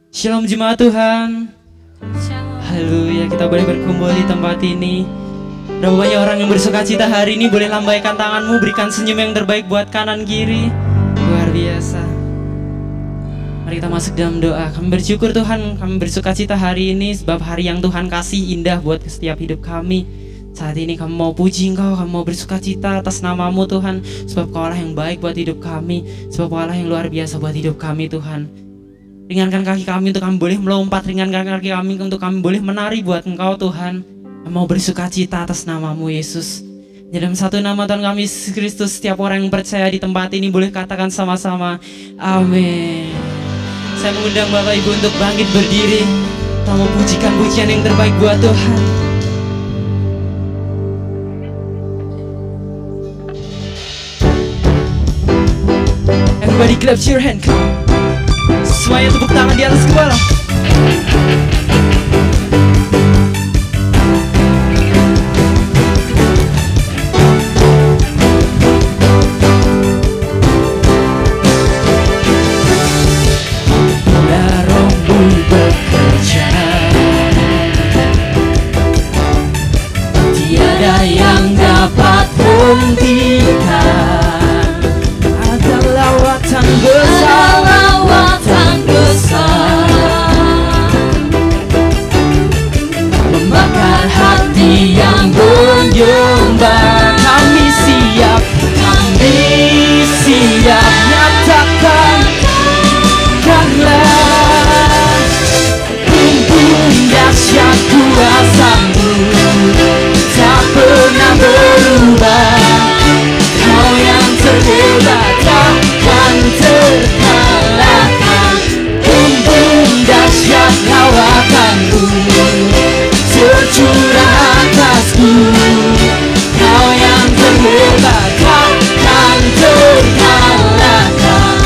Shalom jemaat Tuhan. Haleluya, kita boleh berkumpul di tempat ini. Berapa banyak orang yang bersuka cita hari ini? Boleh lambaikan tanganmu, berikan senyum yang terbaik buat kanan kiri. Luar biasa. Mari kita masuk dalam doa. Kami bersyukur Tuhan, kami bersuka cita hari ini sebab hari yang Tuhan kasih indah buat setiap hidup kami. Saat ini kami mau puji Engkau, kami mau bersuka cita atas nama-Mu Tuhan. Sebab Kau Allah yang baik buat hidup kami, sebab Kau Allah yang luar biasa buat hidup kami Tuhan. Ringankan kaki kami untuk kami boleh melompat, ringankan kaki kami untuk kami boleh menari buat Engkau Tuhan. Kami mau bersuka cita atas nama-Mu Yesus. Dalam satu nama Tuhan kami Yesus Kristus, setiap orang yang percaya di tempat ini boleh katakan sama-sama amin. Saya mengundang Bapak Ibu untuk bangkit berdiri. Kita mau pujikan pujian yang terbaik buat Tuhan. Everybody clap your hand. Semuanya tepuk tangan di atas kepala. Rohmu bekerja, tiada yang dapat hentikan. Ada lawatan besar, membakar hati yang menyembah. Kami siap nyatakan karena bumbung dahsyat kuasa-Mu tak pernah berubah. Kau yang terhebat takkan terkalahkan. Bumbung dahsyat lawakan-Mu tercurah atasku. Kau yang terhebat takkan terkalahkan.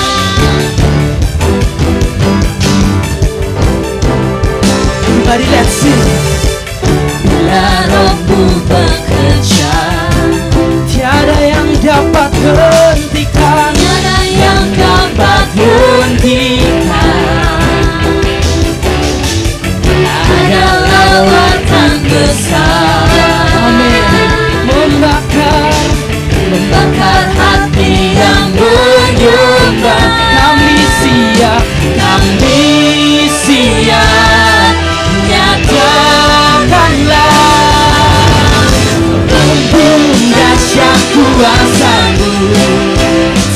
Mari let's sing. Bila Rohmu bekerja, tiada yang dapat hentikan. Tiada yang dapat hentikan. Ada lawatan besar, amin, membakar hati yang menyembah. Kami siap nyatakanlah bumbung dahsyat kuasa-Mu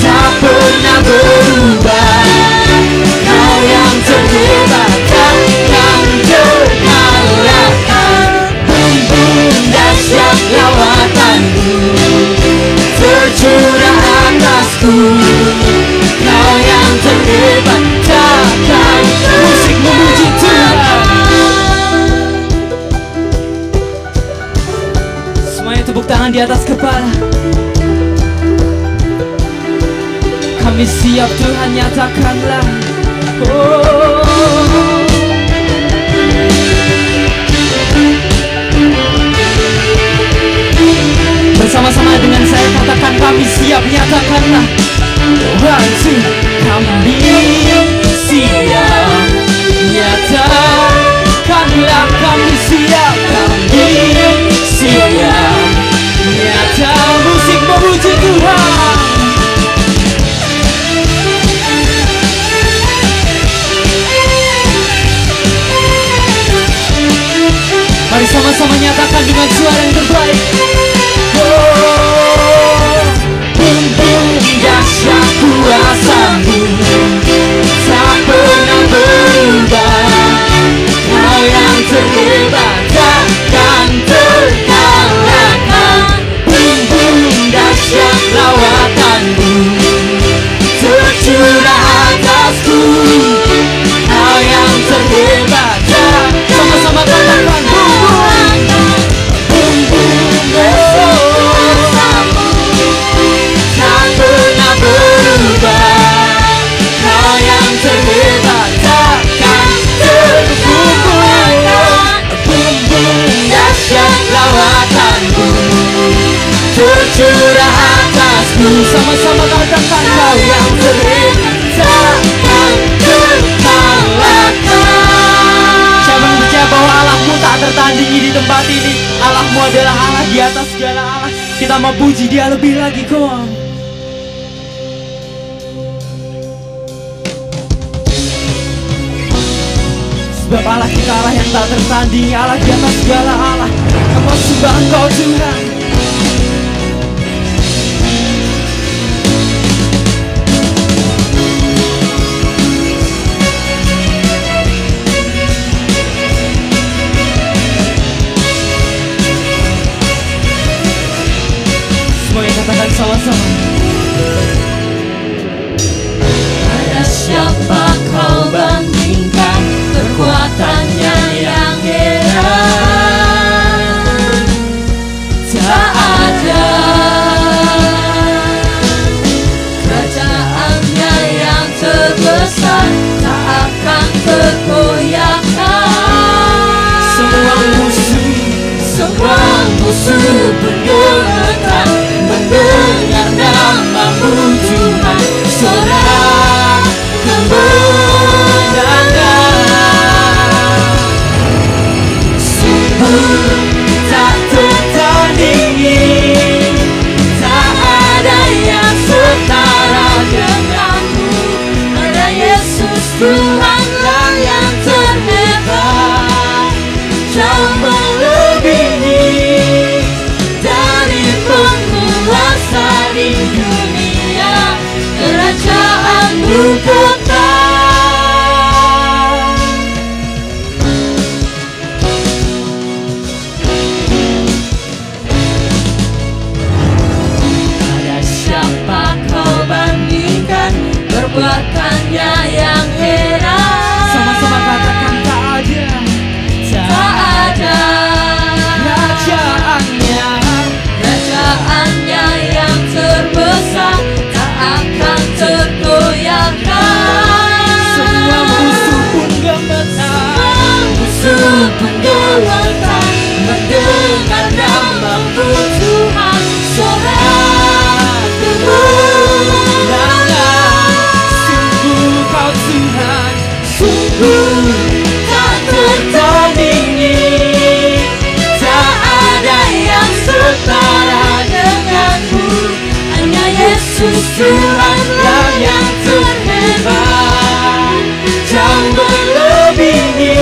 tak pernah berubah. Kau yang terhebat takkan terkalahkan. Bumbung dahsyat lawatan-Mu tercurah atasku. Kau yang terhebat takkan. Musik memuji Tuhan. Semuanya tepuk tangan di atas kepala. Kami siap Tuhan, nyatakanlah. Bersama-sama dengan saya katakan kami siap, nyatakanlah. One, two. Kami siap, nyatakanlah. Kami siap, nyata. Musik memuji Tuhan. Mari sama-sama nyatakan dengan suara yang terbaik. Bumbung dahsyat kuasa-Mu tak pernah berubah. Kau yang terhebat takkan terkalahkan. Bumbung dahsyat lawatan-Mu tercurah atasku. Kau yang terhebat. Sama-sama katakan bumbung tak pernah berubah. Kau yang terhebat takkan terkalahkan. Bumbung dahsyat lawatan-Mu tercurah atasku. Sama-sama katakan kau yang terhebat takkan terkalahkan. di atas segala Allah. Kita mau puji Dia lebih lagi, come on. Sebab Allah kita Allah yang tak tertandingi, Allah di atas segala Allah. Kami sembah Engkau Tuhan. Semuanya katakan sama-sama. Ada siapa kau bandingkan kekuatannya yang heran? Tak ada. Kerajaannya yang terbesar tak akan tergoyahkan. Semua musuh bergetar mendengar namamu Tuhan. Sorak kemenangan, sungguh tak tertandingi, tak ada yang setara denganmu. Hanya Yesus Tuhanlah yang terhebat, jauh melebihi dari penguasa di dunia. Kerajaanmu kekal. Ada siapa kau bandingkan perbuatannya yang heran? sama-sama katakan tak ada. Tak ada. Kerajaannya yang terbesar tak akan tergoyahkan. Semua musuh pun gemetar. Musuh pun gemetar mendengar namamu Tuhan. Sorak kemenangan, Sungguh Kau Tuhan, sungguh tak tertandingi, tak ada yang setara denganmu. Hanya Yesus Tuhanlah yang terhebat, jauh melebihi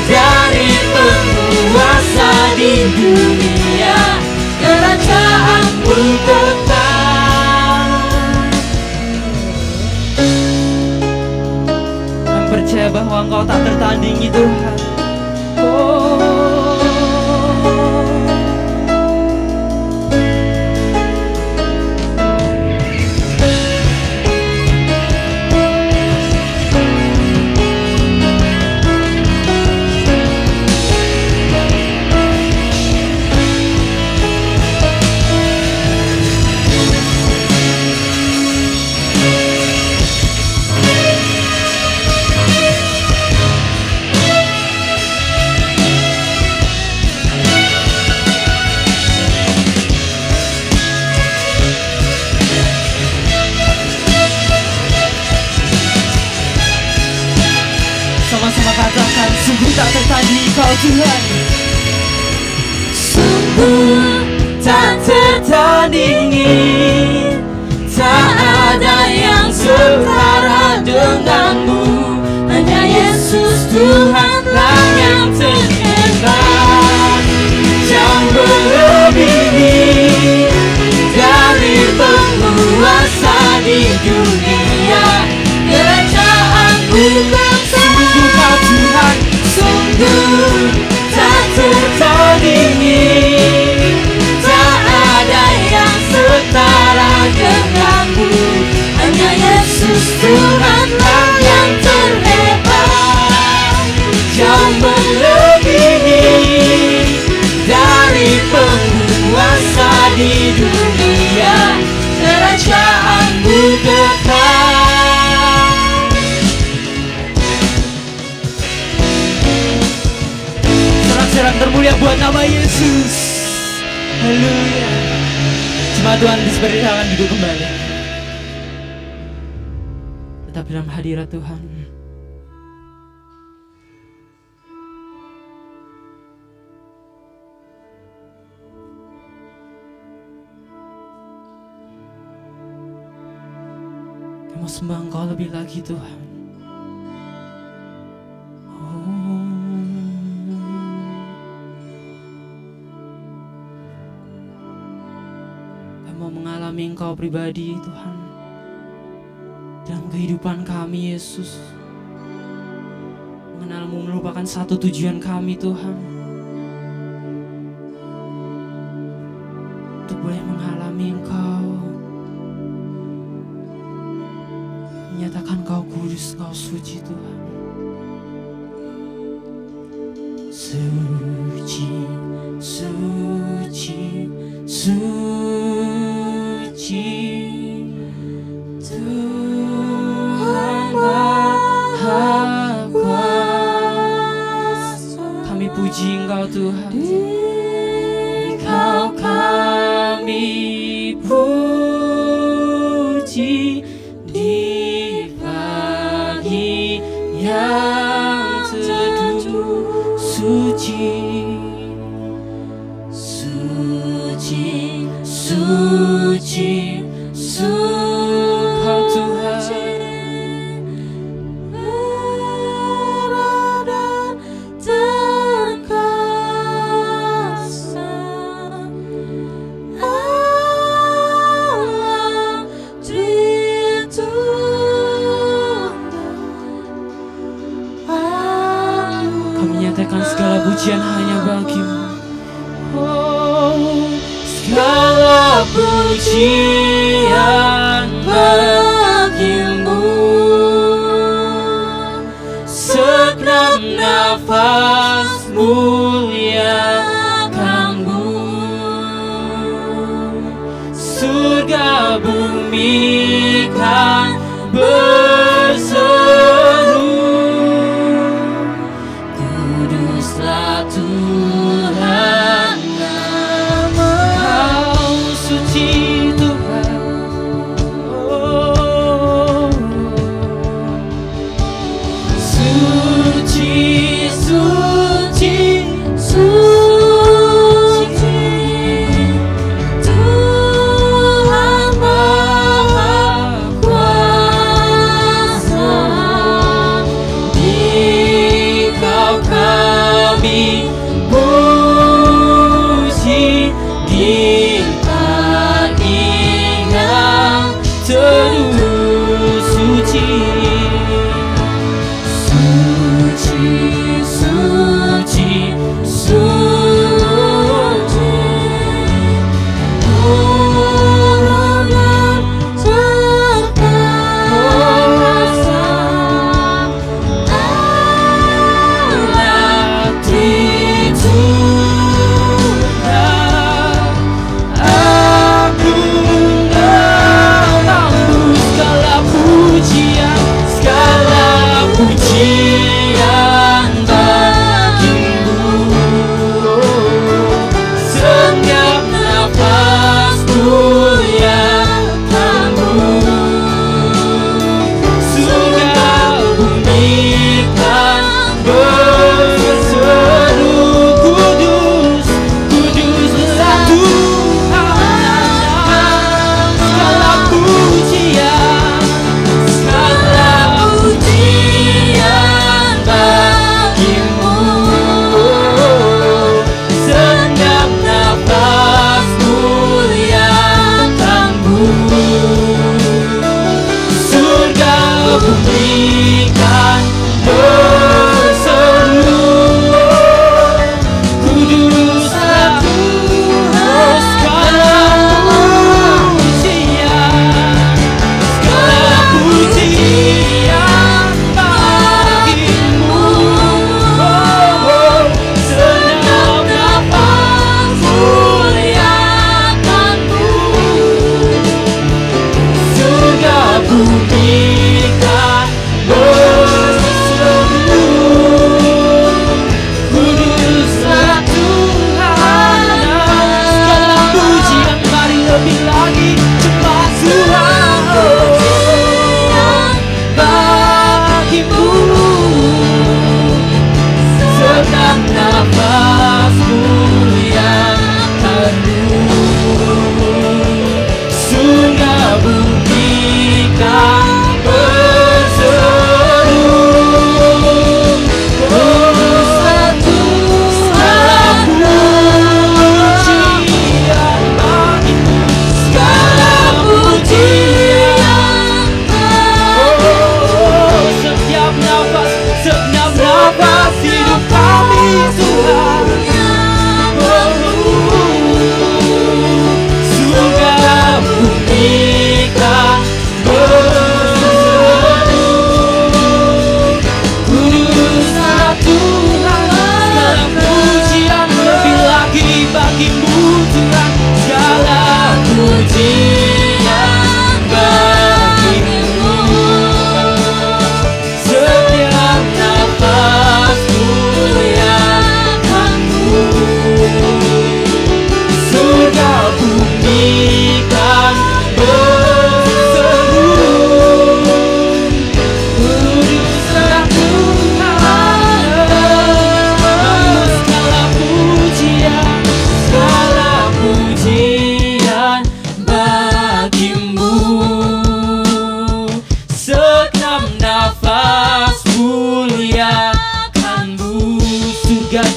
dari penguasa di dunia. Kerajaanmu kekal. kami percaya bahwa Engkau tak tertandingi Tuhan. Oh, sama-sama katakan sungguh tak tertandingi Kau Tuhan. Sungguh tak tertandingi, tak ada yang setara denganmu. Hanya Yesus Tuhanlah yang terhebat, jauh melebihi dari penguasa di dunia. Kerajaanmu Sungguh Kau Tuhan, sungguh tak tertandingi, tak ada yang setara denganmu. Hanya Yesus Tuhanlah yang terhebat, jauh melebihi dari penguasa di dunia. Kerajaanmu kekal. sorak-sorak termulia buat nama Yesus. Haleluya. Jemaat Tuhan dipersilakan duduk kembali. Tetap dalam hadirat Tuhan. mau sembah Engkau lebih lagi Tuhan. Kami mau mengalami Engkau pribadi Tuhan dalam kehidupan kami Yesus. Mengenalmu merupakan satu tujuan kami Tuhan, untuk boleh mengalami Engkau, menyatakan Kau kudus, Kau suci Tuhan. Suci, suci, suci, Tuhan Maha Kuasa. Kami puji Engkau Tuhan, Engkau kami puji di pagi yang teduh. Suci, suci, suci, suci, Kau Tuhan, berada dan kuasa, Allah Tritunggal. Kami nyatakan segala pujian hanya bagi-Mu. Oh, segala pujian bagi-Mu, segenap nafas muliakan-Mu. Surga bumi kan berseru, kuduslah Tuhan nama-Mu. Suci Tuhan, oh, suci, suci, suci, Tuhan Maha Kuasa. Di-Kau kami puji di pagi yang teduh. Suci, suci, suci, suci, Allah terkuasa, Allah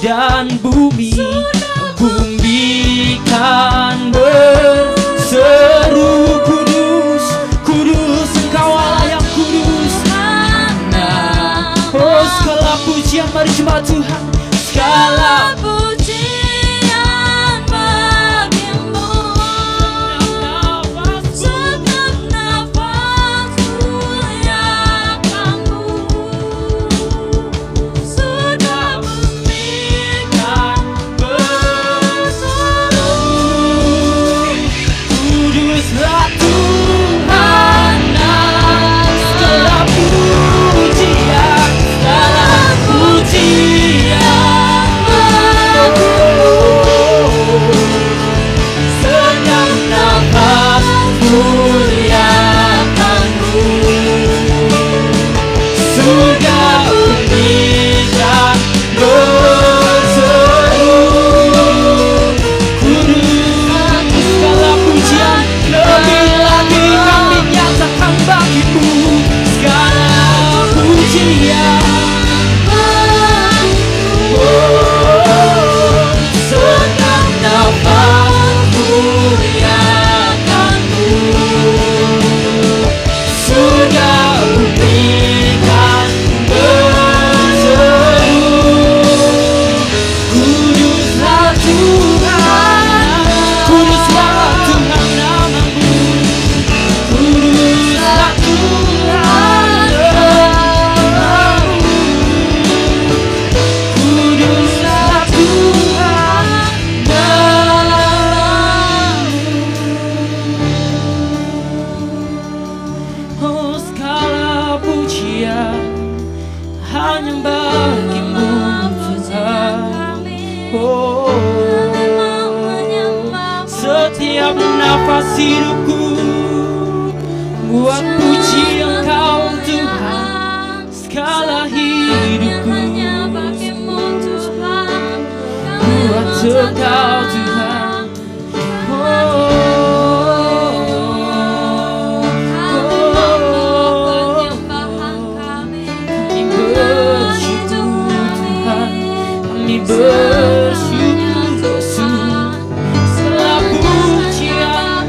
dan bumi kan berseru kudus, kudus Engkau Allah yang kudus. Oh segala pujian mari jemaat Tuhan, segala pujian bagimu. Setiap nafas muliakanmu. Sudah bumi kan berseru, kuduslah Tuhan. Segala pujian, segala pujian sedang nafas muliakanmu. Surga bumi dan berseru, kudus segala pujian, lebih lagi kami nyatakan bagimu. Segala pujian sedang nafas muliakanmu. Surga bumi kan berseru, kuduslah Tuhan, kuduslah Tuhan namamu, kuduslah Tuhan namamu, kuduslah Tuhan namamu. Oh segala pujian hanya bagimu Tuhan. Oh setiap nafas hidupku buat puji Engkau Tuhan. Segala hidupku buat Engkau Tuhan. Kami bersyukur Tuhan, kami bersyukur Yesus. Segala pujian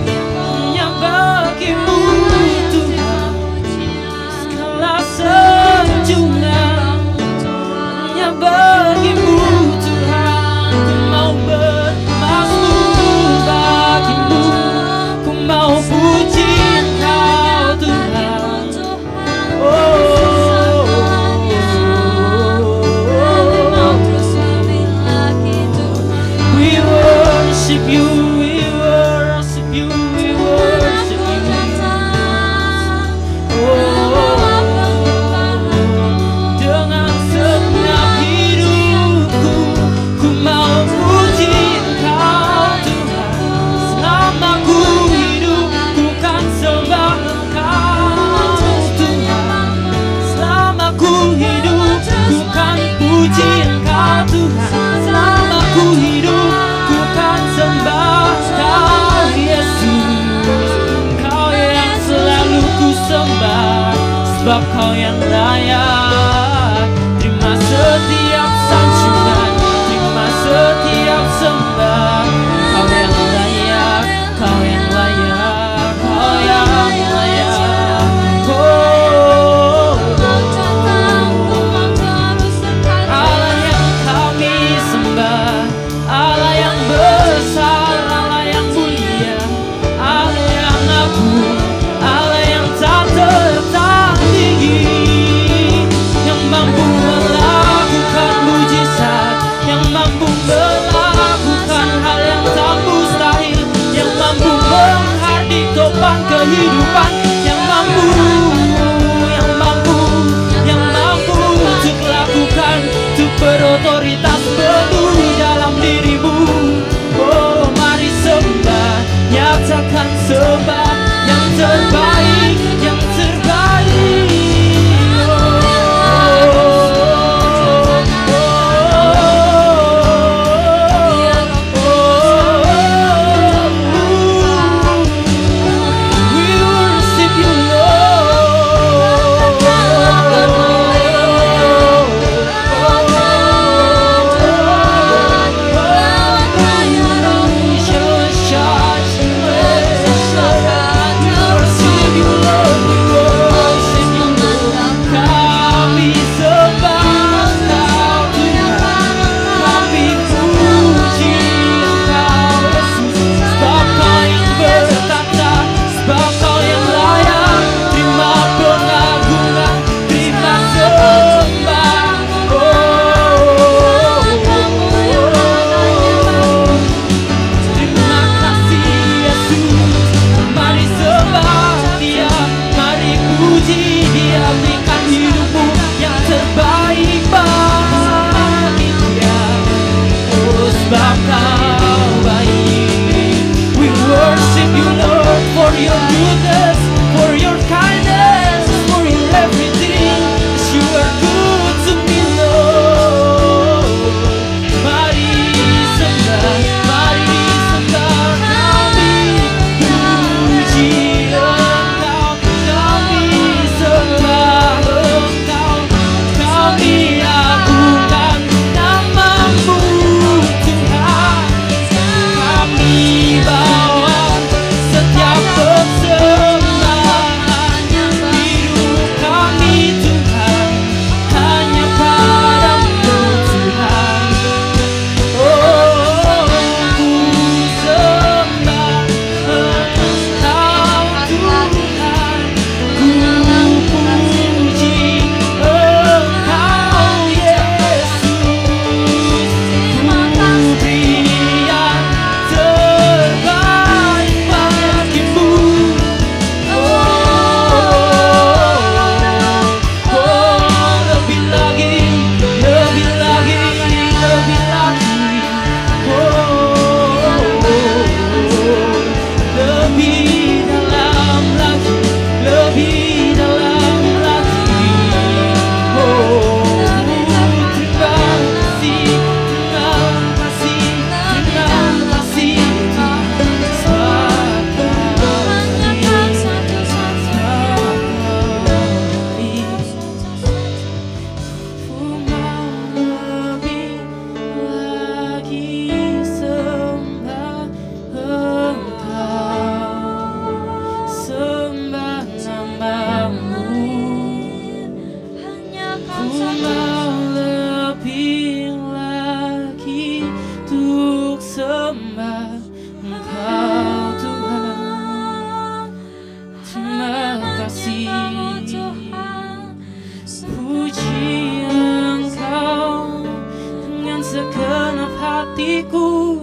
hatiku,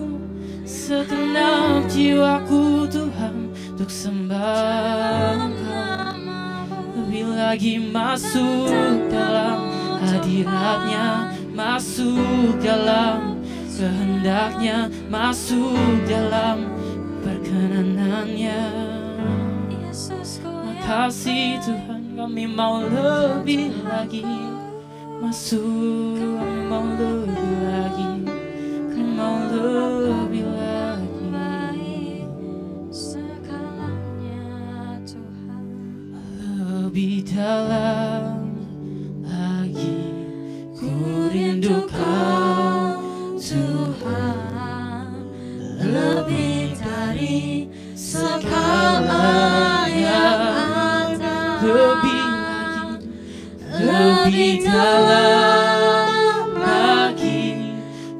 segenap jiwaku Tuhan, untuk sembah Engkau. Lebih lagi masuk dalam hadiratnya, masuk dalam kehendaknya, masuk dalam perkenanannya. Makasih Tuhan, kami mau lebih lagi masuk, kami mau lebih lagi, kami mau lebih lagi. Segalanya Tuhan, lebih dalam lagi, ku rindu Kau Tuhan, lebih dari segala yang ada, lebih dalam lagi,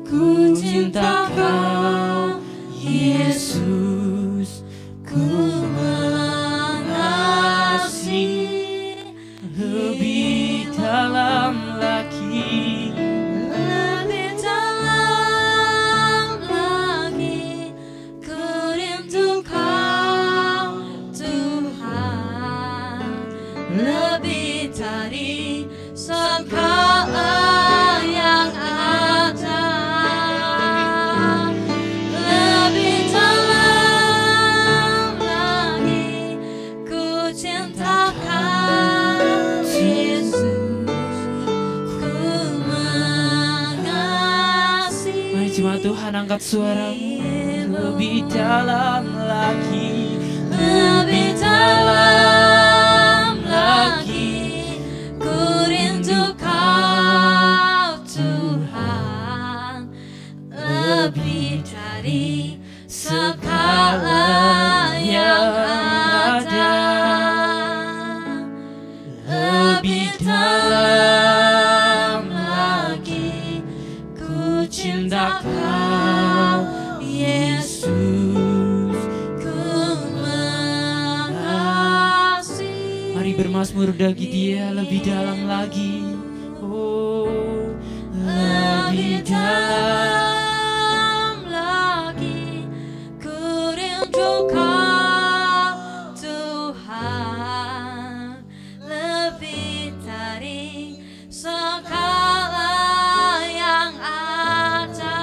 ku cinta Kau Yesus, ku mengasihi. Lebih dalam lagi, lebih dalam lagi, ku rindu Kau Tuhan, lebih dari segala yang ada, lebih dalam lagi, ku cinta Kau Yesus, ku mengasihi. mari jemaat Tuhan angkat suaramu. Lebih dalam lagi, Lebih dalam lagi, ku rindu Kau Tuhan, lebih dari segala yang ada, lebih dalam lagi, ku cinta Kau Yesus, ku mengasihi. mari bermazmur bagi Dia lebih dalam lagi. Oh, lebih dalam, dalam lagi, ku rindu Kau Tuhan, lebih dari segala yang ada,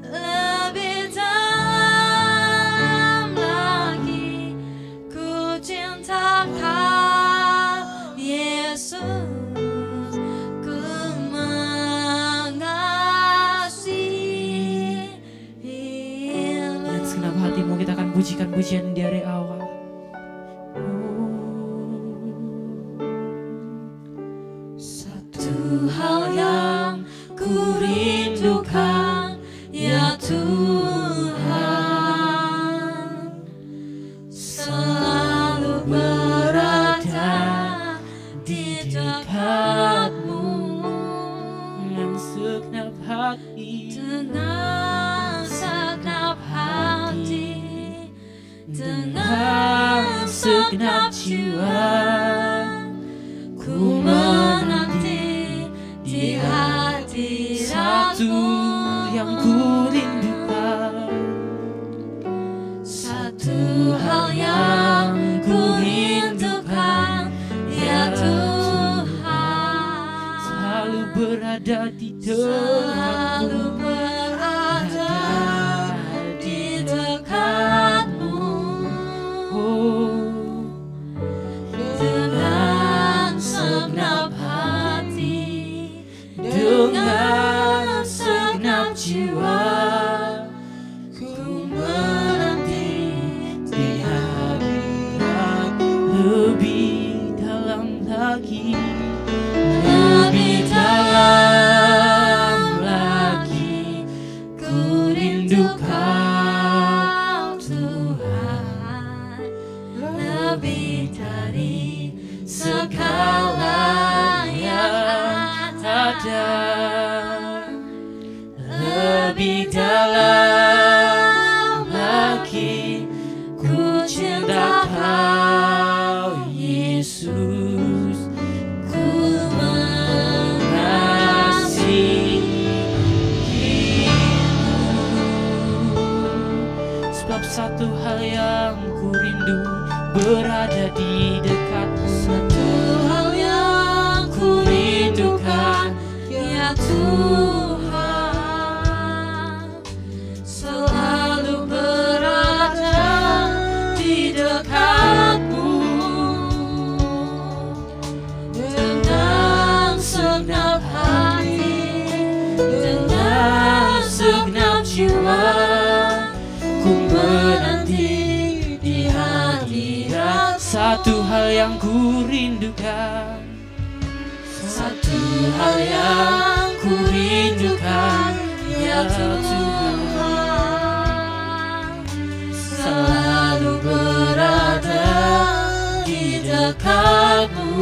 lebih dalam lagi, ku cinta Kau Yesus, ku mengasihi. dan segenap hatimu kita akan pujikan pujian dari awal. Satu hal yang ku rindukan, ya Tuhan, selalu berada di dekat-Mu Dengan segenap hati, dengan segenap hati, dengan segenap jiwa, ku menanti di satu hadirat-Mu. yang ku rindukan, Satu hal yang ku rindukan, ya Tuhan, selalu berada di selalu dekatmu, berada di dekat-Mu. oh, Dengan segenap hati, dengan segenap jiwa, ku menanti di hadirat lebih dalam lagi, lebih dalam lagi, ku rindu Kau Tuhan, lebih dari segala yang ada, lebih dalam lagi, ku cinta Kau Yesus, ku mengasihi. Tuhan, selalu berada di dekatmu dengan segenap hati, dengan segenap jiwa. Ku menanti di hadirat. Satu hal yang ku rindukan, Satu hal yang ku rindukan, ya Tuhan, selalu berada di dekatmu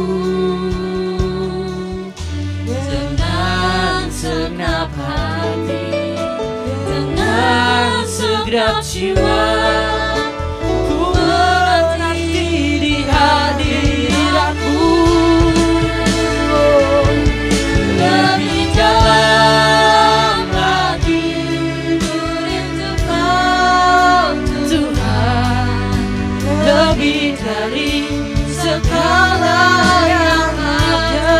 dengan segenap hati, dengan segenap jiwa. Ku menanti di hadiratmu. Lebih dalam lagi ku rindu Kau Tuhan, lebih dari segala yang ada.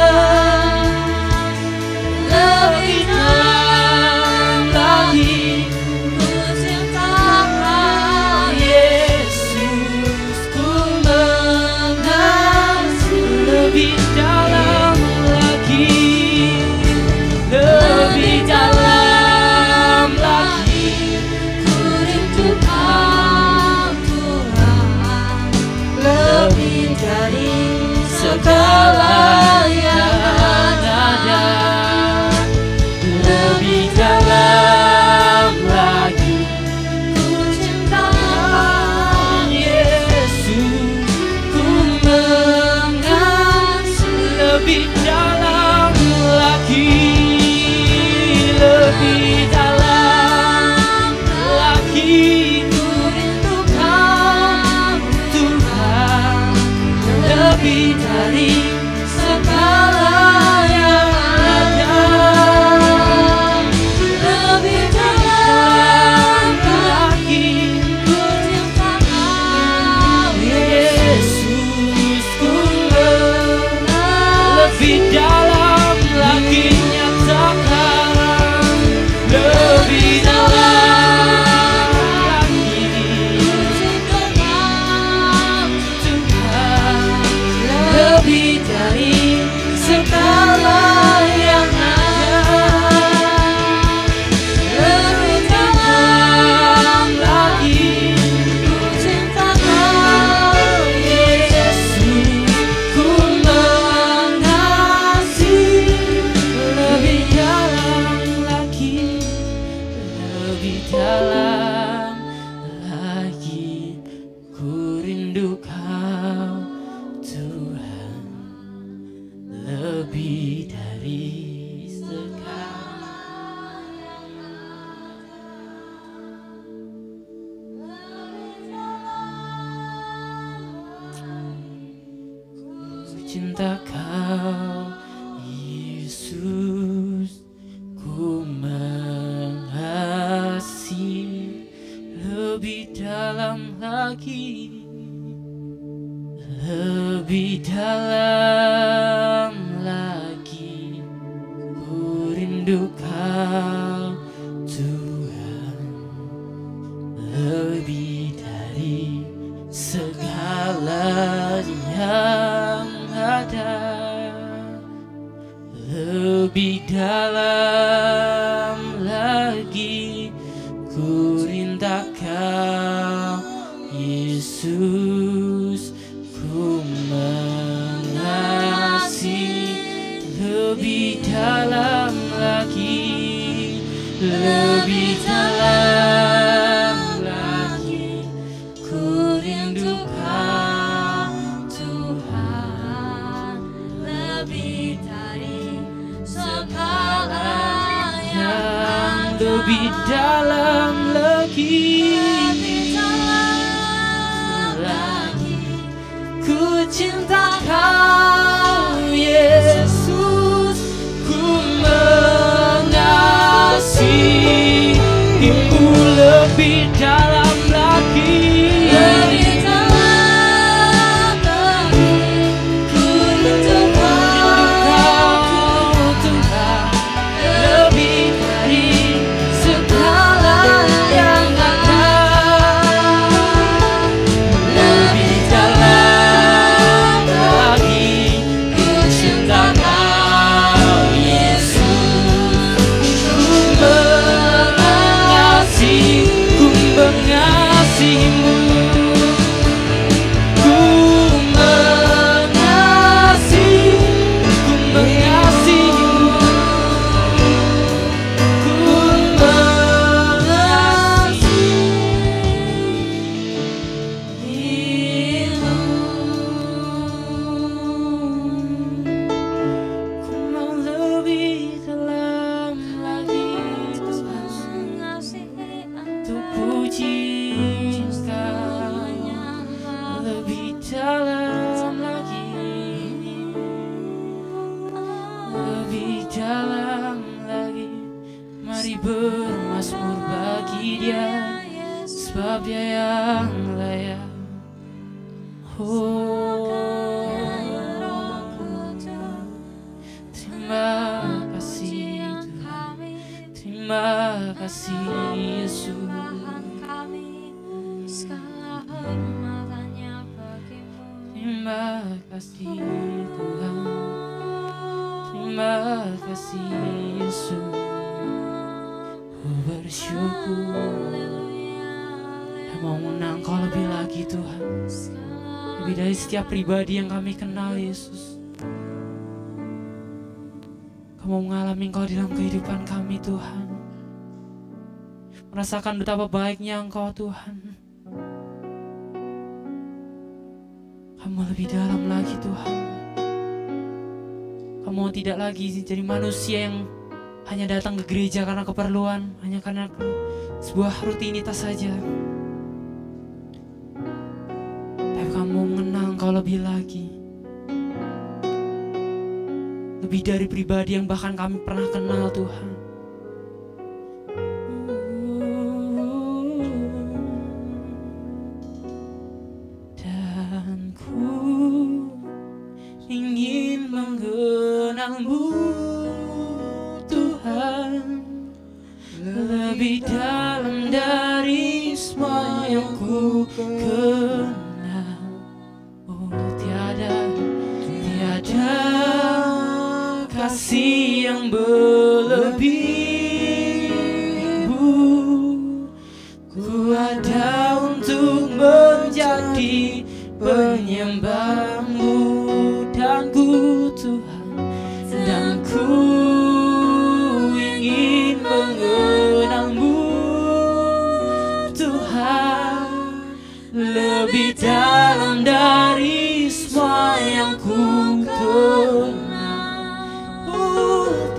Lebih dalam lagi ku cinta Kau Yesus, ku mengasihi. Lebih dalam lagi, lebih dalam lagi ku rindu Kau Tuhan, lebih dari segala yang ada. Lebih dalam lagi ku cinta Kau Yesus, ku mengasihi. Lebih dalam lagi, lebih dalam lagi ku rindu Kau Tuhan, lebih dari segala yang ada. Lebih dalam lagi ku cinta Kau Yesus, ku lebih dalam lagi nyatakan. Lebih dalam lagi ku cinta Tuhan, lebih dari segala yang ada. Lebih dalam lagi ku cinta Kau Yesus, ku mengasihi. Lebih dalam lagi, lebih dalam lagi ku rindu Kau Tuhan, lebih dari segala. Ku cinta Kau Yesus, ku mengasihi. Lebih dalam lagi, lebih dalam lagi ku rindu Kau Tuhan, lebih dari segala yang ada. Lebih dalam lagi ku rindu Kau Yesus, ku mengasihi. Lebih dalam lagi, lebih dalam lagi ku rindu Kau Tuhan, lebih dari segala yang lebih dalam lagi. Ku cinta Kau Yesus, ku mengasihi-Mu. Lebih dalam lagi, lebih dalam lagi ku rindu Kau Tuhan, dalam lagi. Mari bermazmur bagi Dia, sebab Dia yang layak. Terima kasih Tuhan, terima kasih Yesus. Terima kasih Tuhan, terima kasih Yesus. Bersyukur yang mau mengenang Kau lebih lagi Tuhan, lebih dari setiap pribadi yang kami kenal Yesus. Kau mau mengalami Engkau di dalam kehidupan kami Tuhan, merasakan betapa baiknya Engkau Tuhan. Kamu lebih dalam lagi Tuhan. Kamu tidak lagi jadi manusia yang hanya datang ke gereja karena keperluan, hanya karena sebuah rutinitas saja. Tapi kamu mengenal Engkau lebih lagi, lebih dari pribadi yang bahkan kami pernah kenal Tuhan. Dan ku ingin mengenalmu Tuhan, lebih dalam dari semua yang ku kenal. Oh, tiada kasih yang berlebihmu. Ku ada untuk menjadi penyembahmu, dan ku Tuhan, dan ku ingin mengenalmu Tuhan, lebih dalam dari semua yang ku kenal.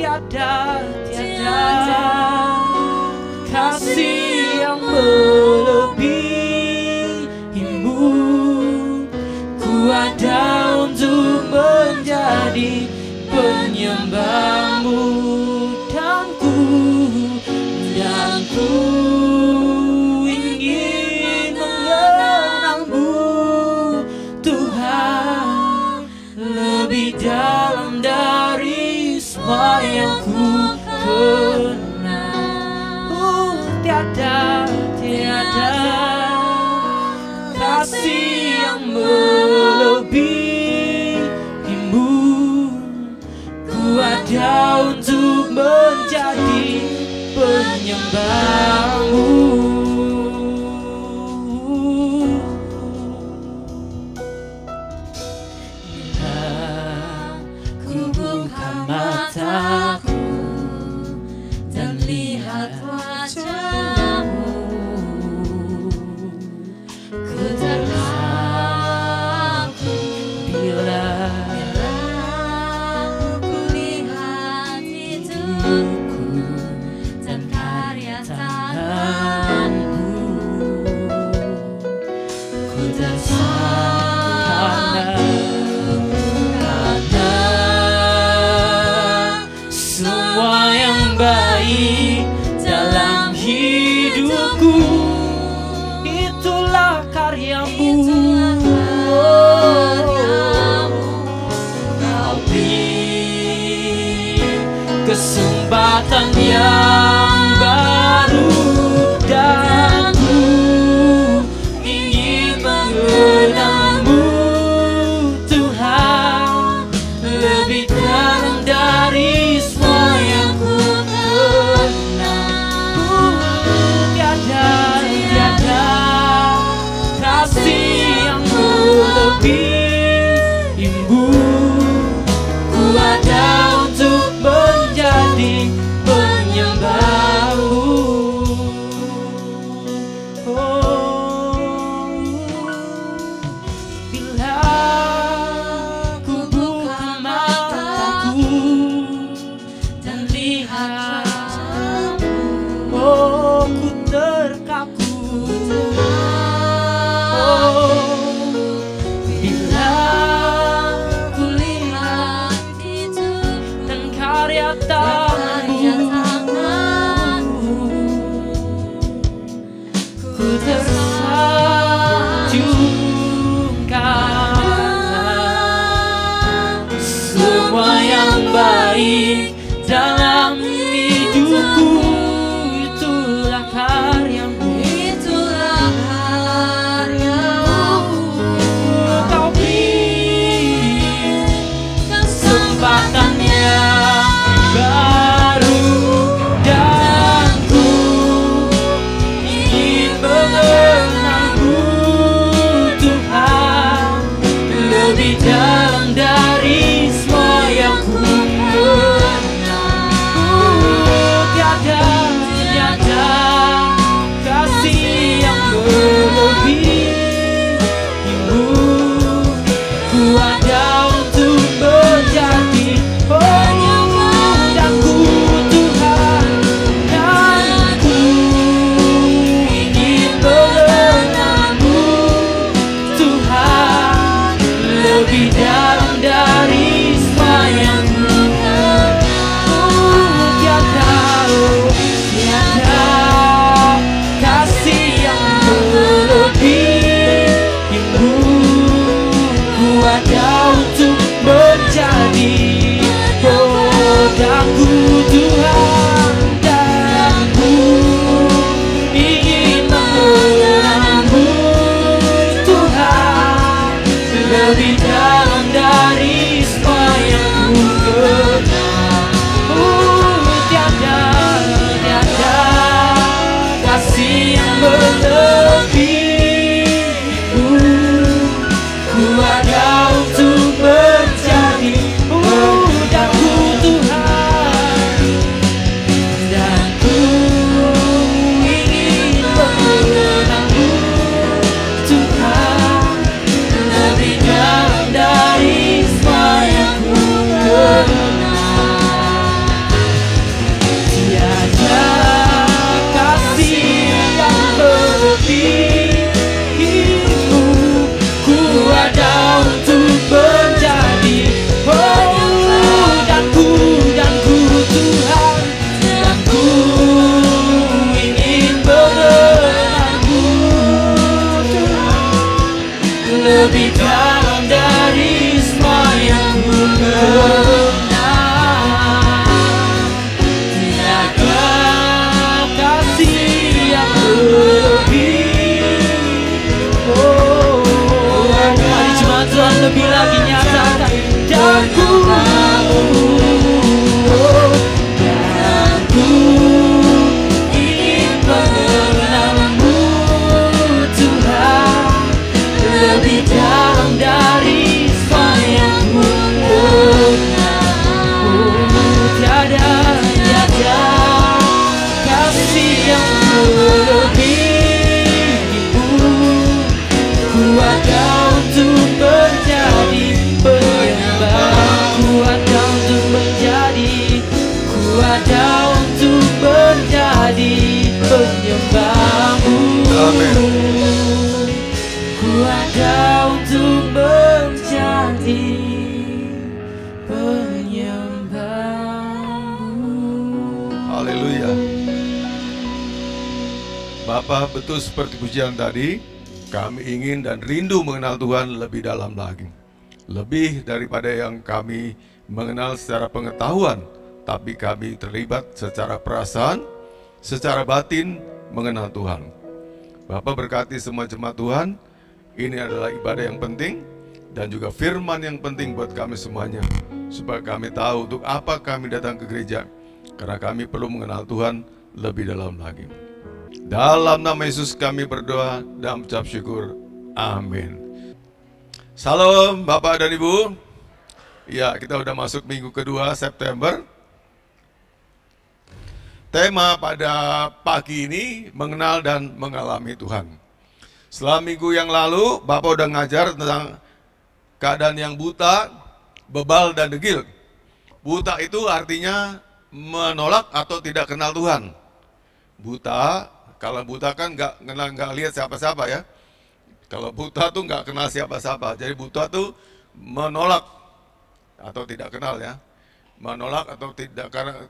Tiada kasih yang melebihimu. Ku ada untuk menjadi penyembahmu, dan ku ingin mengenalmu Tuhan, lebih dalam dari semua yang ku kenal. Tiada kasih yang melebihimu. Ku ada untuk menjadi penyembahmu. Ku buka mataku dan lihat wajahmu, ku terharu bila ku lihat hidupku dan karya tanganmu. Ku tersanjung karena semua yang baik dalam hidupku, itulah karyamu. Kau beri kesempatan yang baru, dan ku ingin mengenalmu Tuhan, lebih dalam dari semua yang ku kenal. Tiada kasih yang melebihimu. Ku ada untuk menjadi penyembah tanganmu, ku tersanjungkan semua yang baik dalam hidupku. Itulah karyamu, kau beri kesempatan yang baru, dan ku ingin mengenalmu Tuhan lebih dalam dari semua yang ku kenal. Tiada kasih yang melebihimu. Ku ada untuk menjadi penyembahku Tuhan, dan ku ingin mengenalmu Tuhan lebih dalam dari semua yang ku kenal. Tiada kasih yang melebihimu. Ku ada untuk menjadi pedangku Tuhan, dan ku ingin mengenalmu Tuhan lebih dalam dari semua yang ku kenal. Tiada kasih yang melebihimu. Ku ada untuk menjadi pedangku Tuhan, dan ku ingin mengenalmu Tuhan lebih dalam dari semua yang ku kenal. Tiada kasih yang melebihimu. Ku ada untuk menjadi pedangku Tuhan, dan ku ingin mengenalmu Tuhan lebih dalam dari semua yang ku kenal. Tiada kasih yang melebihimu. Mari cuma Tuhan lebih lagi nyatakan, dan ku ingin mengenalmu Tuhan lebih dalam dari semua yang ku kenal. Tiada kasih yang melebihimu. Ku ada untuk menjadi penyembah. Ku ada untuk menjadi penyembahmu. Amin. Ku ada untuk menjadi penyembahmu. Haleluya. Bapa, betul seperti pujian tadi, kami ingin dan rindu mengenal Tuhan lebih dalam lagi. Lebih daripada yang kami mengenal secara pengetahuan, tapi kami terlibat secara perasaan, secara batin mengenal Tuhan. Bapak berkati semua jemaat Tuhan. Ini adalah ibadah yang penting dan juga firman yang penting buat kami semuanya, supaya kami tahu untuk apa kami datang ke gereja, karena kami perlu mengenal Tuhan lebih dalam lagi. Dalam nama Yesus kami berdoa dan mengucap syukur. Amin. Salam Bapak dan Ibu. Ya, kita udah masuk minggu kedua September. Tema pada pagi ini mengenal dan mengalami Tuhan. Setelah minggu yang lalu, Bapak udah ngajar tentang keadaan yang buta, bebal, dan degil. Buta itu artinya menolak atau tidak kenal Tuhan. Buta, kalau buta kan nggak lihat siapa-siapa ya. Kalau buta tuh nggak kenal siapa-siapa. Jadi buta tuh menolak atau tidak kenal ya. menolak atau tidak karena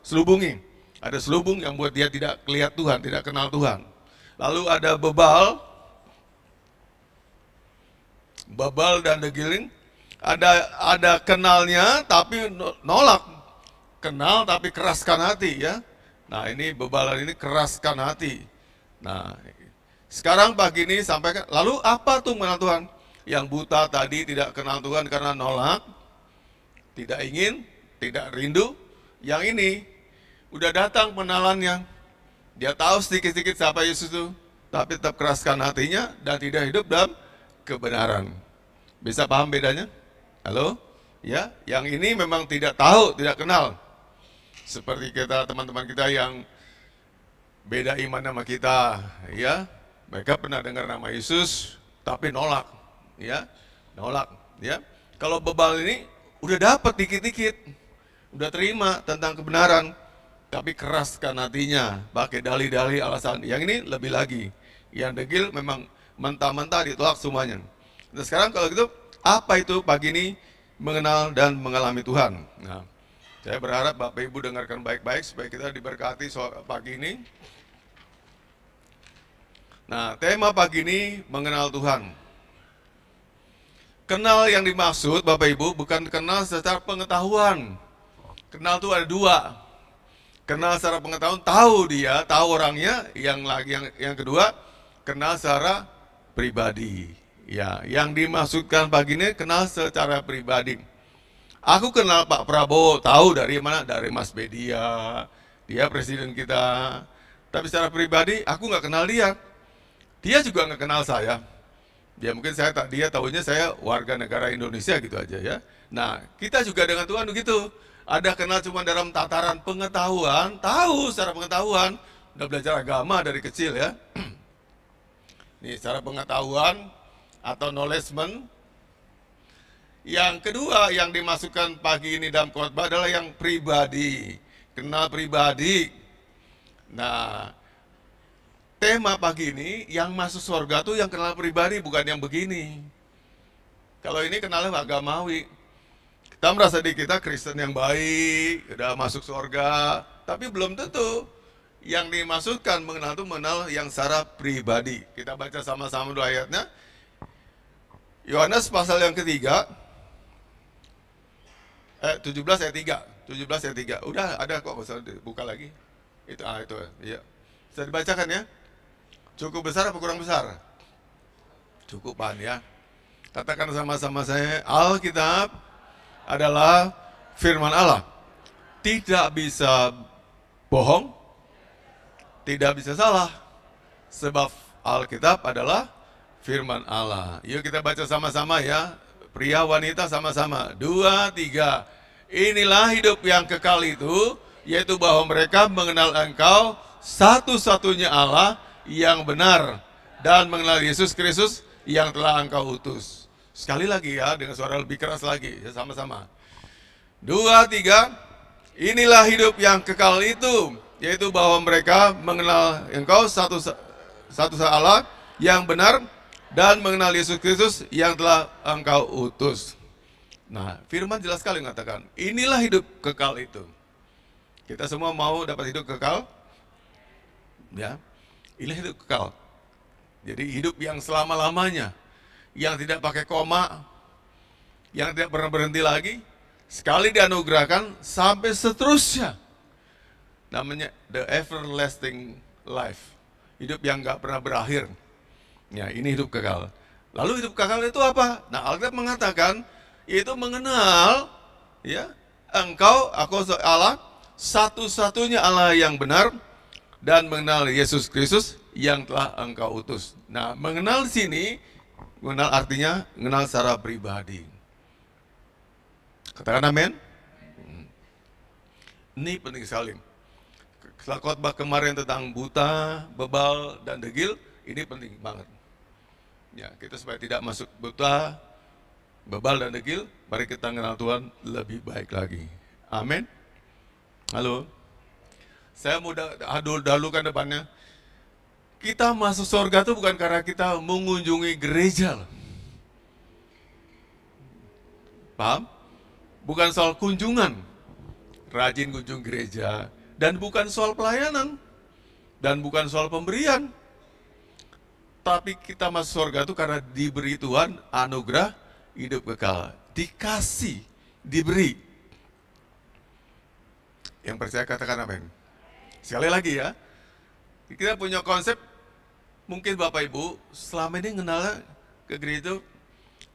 selubungi. Ada selubung yang buat dia tidak lihat Tuhan, tidak kenal Tuhan. Lalu ada bebal dan degiling. Ada kenalnya tapi nolak, kenal tapi keraskan hati ya. Nah ini bebalan ini keraskan hati. Nah sekarang pagi ini sampaikan, lalu apa tuh mengenal Tuhan? Yang buta tadi tidak kenal Tuhan karena nolak, tidak ingin, tidak rindu. Yang ini udah datang penalannya, dia tahu sedikit-sedikit siapa Yesus itu, tapi tetap keraskan hatinya dan tidak hidup dalam kebenaran. Bisa paham bedanya? Halo? Ya, yang ini memang tidak tahu, tidak kenal. Seperti kita, teman-teman kita yang beda iman sama kita, ya. Mereka pernah dengar nama Yesus, tapi nolak, ya. Nolak, ya. Kalau bebal ini udah dapat dikit-dikit, udah terima tentang kebenaran, tapi keraskan hatinya, pakai dalih-dalih alasan. Yang ini lebih lagi. Yang degil memang mentah-mentah ditolak semuanya. Nah sekarang kalau gitu, apa itu pagi ini mengenal dan mengalami Tuhan? Nah, saya berharap Bapak Ibu dengarkan baik-baik supaya kita diberkati pagi ini. Nah, tema pagi ini mengenal Tuhan. Kenal yang dimaksud Bapak Ibu bukan kenal secara pengetahuan. Kenal itu ada dua. Kenal secara pengetahuan, tahu dia, tahu orangnya. Yang kedua, kenal secara pribadi. Ya, yang dimaksudkan pagi ini kenal secara pribadi. Aku kenal Pak Prabowo, tahu dari mana? Dari Mas Bedia, dia presiden kita. Tapi secara pribadi, aku nggak kenal dia. Dia juga nggak kenal saya. Ya mungkin dia tahunya saya warga negara Indonesia gitu aja ya. Nah, kita juga dengan Tuhan begitu. Ada kenal cuma dalam tataran pengetahuan, tahu secara pengetahuan, udah belajar agama dari kecil ya. Nih, secara pengetahuan atau knowledge-ment. Yang kedua yang dimasukkan pagi ini dalam khotbah adalah yang pribadi. Kenal pribadi. Nah, tema pagi ini yang masuk surga tuh yang kenal pribadi, bukan yang begini. Kalau ini kenalnya agamawi. Kita merasa di kita Kristen yang baik, udah masuk surga, tapi belum tentu. Yang dimaksudkan mengenal itu mengenal yang secara pribadi. Kita baca sama-sama dua ayatnya. Yohanes pasal yang ketiga, 17 ayat 3. 17 ayat 3. Udah ada kok, bisa dibuka lagi. Itu ya. Bisa dibacakan ya. Cukup besar apa kurang besar? Cukupan ya. Katakan sama-sama saya, Alkitab adalah firman Allah. Tidak bisa bohong, tidak bisa salah. Sebab Alkitab adalah firman Allah. Yuk kita baca sama-sama ya. Pria wanita sama-sama. 2, 3. Inilah hidup yang kekal itu, yaitu bahwa mereka mengenal Engkau satu-satunya Allah yang benar, dan mengenal Yesus Kristus yang telah Engkau utus. Sekali lagi ya, dengan suara lebih keras lagi ya, sama-sama. 2, 3. Inilah hidup yang kekal itu, yaitu bahwa mereka mengenal Engkau satu-satunya Allah yang benar, dan mengenal Yesus Kristus yang telah Engkau utus. Nah, firman jelas sekali mengatakan, inilah hidup kekal itu. Kita semua mau dapat hidup kekal? Ya, inilah hidup kekal. Jadi hidup yang selama-lamanya, yang tidak pakai koma, yang tidak pernah berhenti lagi, sekali dianugerahkan sampai seterusnya. Namanya the everlasting life. Hidup yang gak pernah berakhir. Ya, ini hidup kekal. Lalu hidup kekal itu apa? Nah, Alkitab mengatakan yaitu mengenal ya, Engkau, aku Allah, satu-satunya Allah yang benar, dan mengenal Yesus Kristus yang telah Engkau utus. Nah, mengenal di sini, mengenal artinya mengenal secara pribadi. Katakan amin. Ini penting sekali. Setelah khotbah kemarin tentang buta, bebal, dan degil, ini penting banget. Ya, kita supaya tidak masuk buta, bebal, dan degil, mari kita mengenal Tuhan lebih baik lagi. Amin. Halo. Saya mau dahulukan depannya. Kita masuk surga itu bukan karena kita mengunjungi gereja. Paham? Bukan soal kunjungan, rajin kunjung gereja, dan bukan soal pelayanan, dan bukan soal pemberian. Tapi kita masuk surga itu karena diberi Tuhan anugerah hidup kekal. Dikasih, diberi. Yang percaya katakan amin. Sekali lagi ya, kita punya konsep, mungkin Bapak Ibu selama ini kenal ke gereja,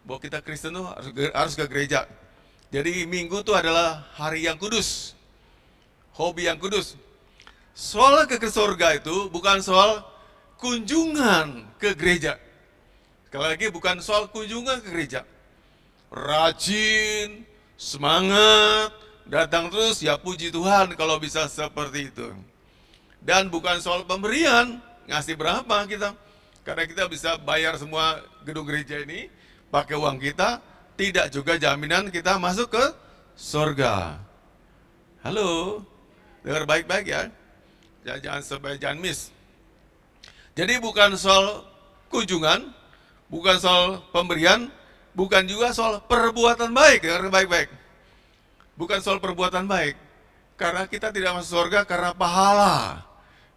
bahwa kita Kristen tuh harus ke gereja. Jadi minggu itu adalah hari yang kudus, hobi yang kudus. Soal ke surga itu bukan soal kunjungan ke gereja. Sekali lagi bukan soal kunjungan ke gereja. Rajin, semangat, datang terus, ya puji Tuhan kalau bisa seperti itu. Dan bukan soal pemberian, ngasih berapa kita. Karena kita bisa bayar semua gedung gereja ini pakai uang kita, tidak juga jaminan kita masuk ke surga. Halo, dengar baik-baik ya. Jangan miss. Jadi bukan soal kunjungan, bukan soal pemberian, bukan juga soal perbuatan baik, dengar baik-baik. Bukan soal perbuatan baik. Karena kita tidak masuk surga karena pahala.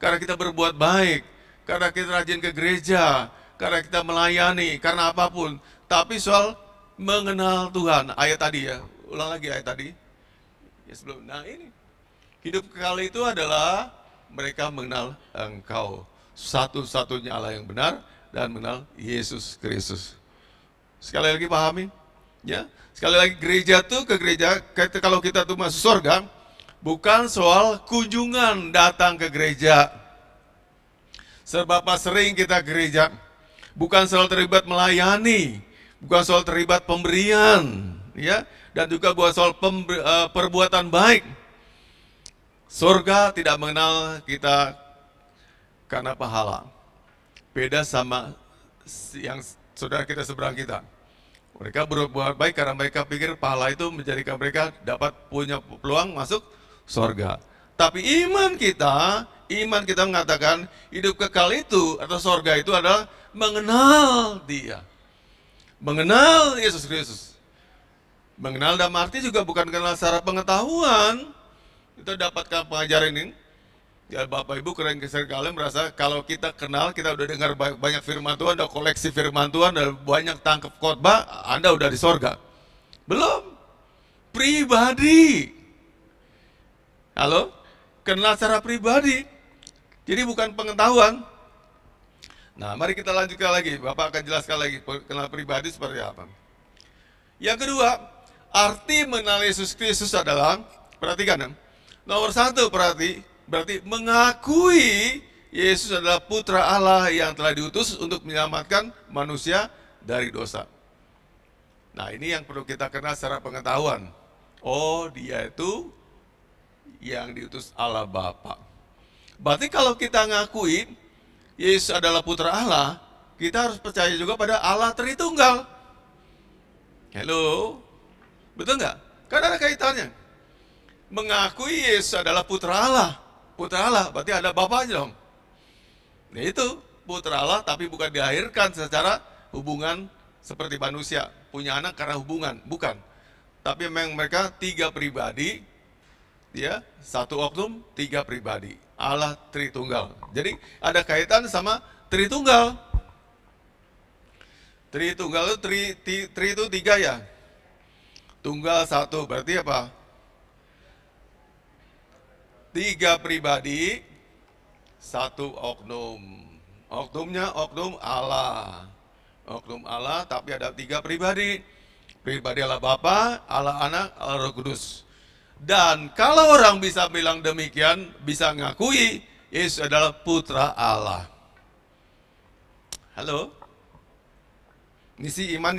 Karena kita berbuat baik, karena kita rajin ke gereja, karena kita melayani, karena apapun. Tapi soal mengenal Tuhan, ayat tadi ya, ulang lagi ayat tadi. Ya sebelum, nah ini, hidup kekal itu adalah mereka mengenal Engkau, satu-satunya Allah yang benar, dan mengenal Yesus Kristus. Sekali lagi pahami, ya. Sekali lagi gereja tuh ke gereja, kalau kita tuh masuk surga, bukan soal kunjungan datang ke gereja. Seberapa sering kita ke gereja, bukan soal terlibat melayani, bukan soal terlibat pemberian, ya, dan juga bukan soal perbuatan baik. Surga tidak mengenal kita karena pahala. Beda sama yang saudara kita seberang kita. Mereka berbuat baik karena mereka pikir pahala itu menjadikan mereka dapat punya peluang masuk surga. Tapi iman kita mengatakan hidup kekal itu atau surga itu adalah mengenal Dia. Mengenal Yesus Kristus. Mengenal dalam arti juga bukan kenal secara pengetahuan. Itu dapatkan pengajaran ini. Ya Bapak Ibu keren sekali merasa kalau kita kenal, kita udah dengar banyak firman Tuhan, udah koleksi firman Tuhan, udah banyak tangkap khotbah, Anda udah di sorga. Belum. Pribadi. Halo? Kenal secara pribadi. Jadi bukan pengetahuan. Nah mari kita lanjutkan lagi, Bapak akan jelaskan lagi kenal pribadi seperti apa. Yang kedua, arti mengenal Yesus Kristus adalah, perhatikan ya, nomor satu berarti mengakui Yesus adalah putra Allah yang telah diutus untuk menyelamatkan manusia dari dosa. Nah ini yang perlu kita kenal secara pengetahuan. Oh dia itu yang diutus Allah Bapa. Berarti kalau kita ngakui Yesus adalah putra Allah, kita harus percaya juga pada Allah Tritunggal. Halo, betul nggak? Kan ada kaitannya. Mengakui Yesus adalah putra Allah. Putra Allah berarti ada Bapaknya dong. Nah itu putra Allah tapi bukan dilahirkan secara hubungan seperti manusia. Punya anak karena hubungan, bukan. Tapi memang mereka tiga pribadi, ya, satu oknum, tiga pribadi. Allah Tritunggal. Jadi ada kaitan sama Tritunggal. Tritunggal itu tri itu tiga ya. Tunggal satu berarti apa? Tiga pribadi, satu oknum. Oknumnya oknum Allah. Oknum Allah tapi ada tiga pribadi. Pribadi Allah Bapa, Allah Anak, Allah Roh Kudus. Dan kalau orang bisa bilang demikian, bisa ngakui Yesus adalah putra Allah. Halo? Ini si iman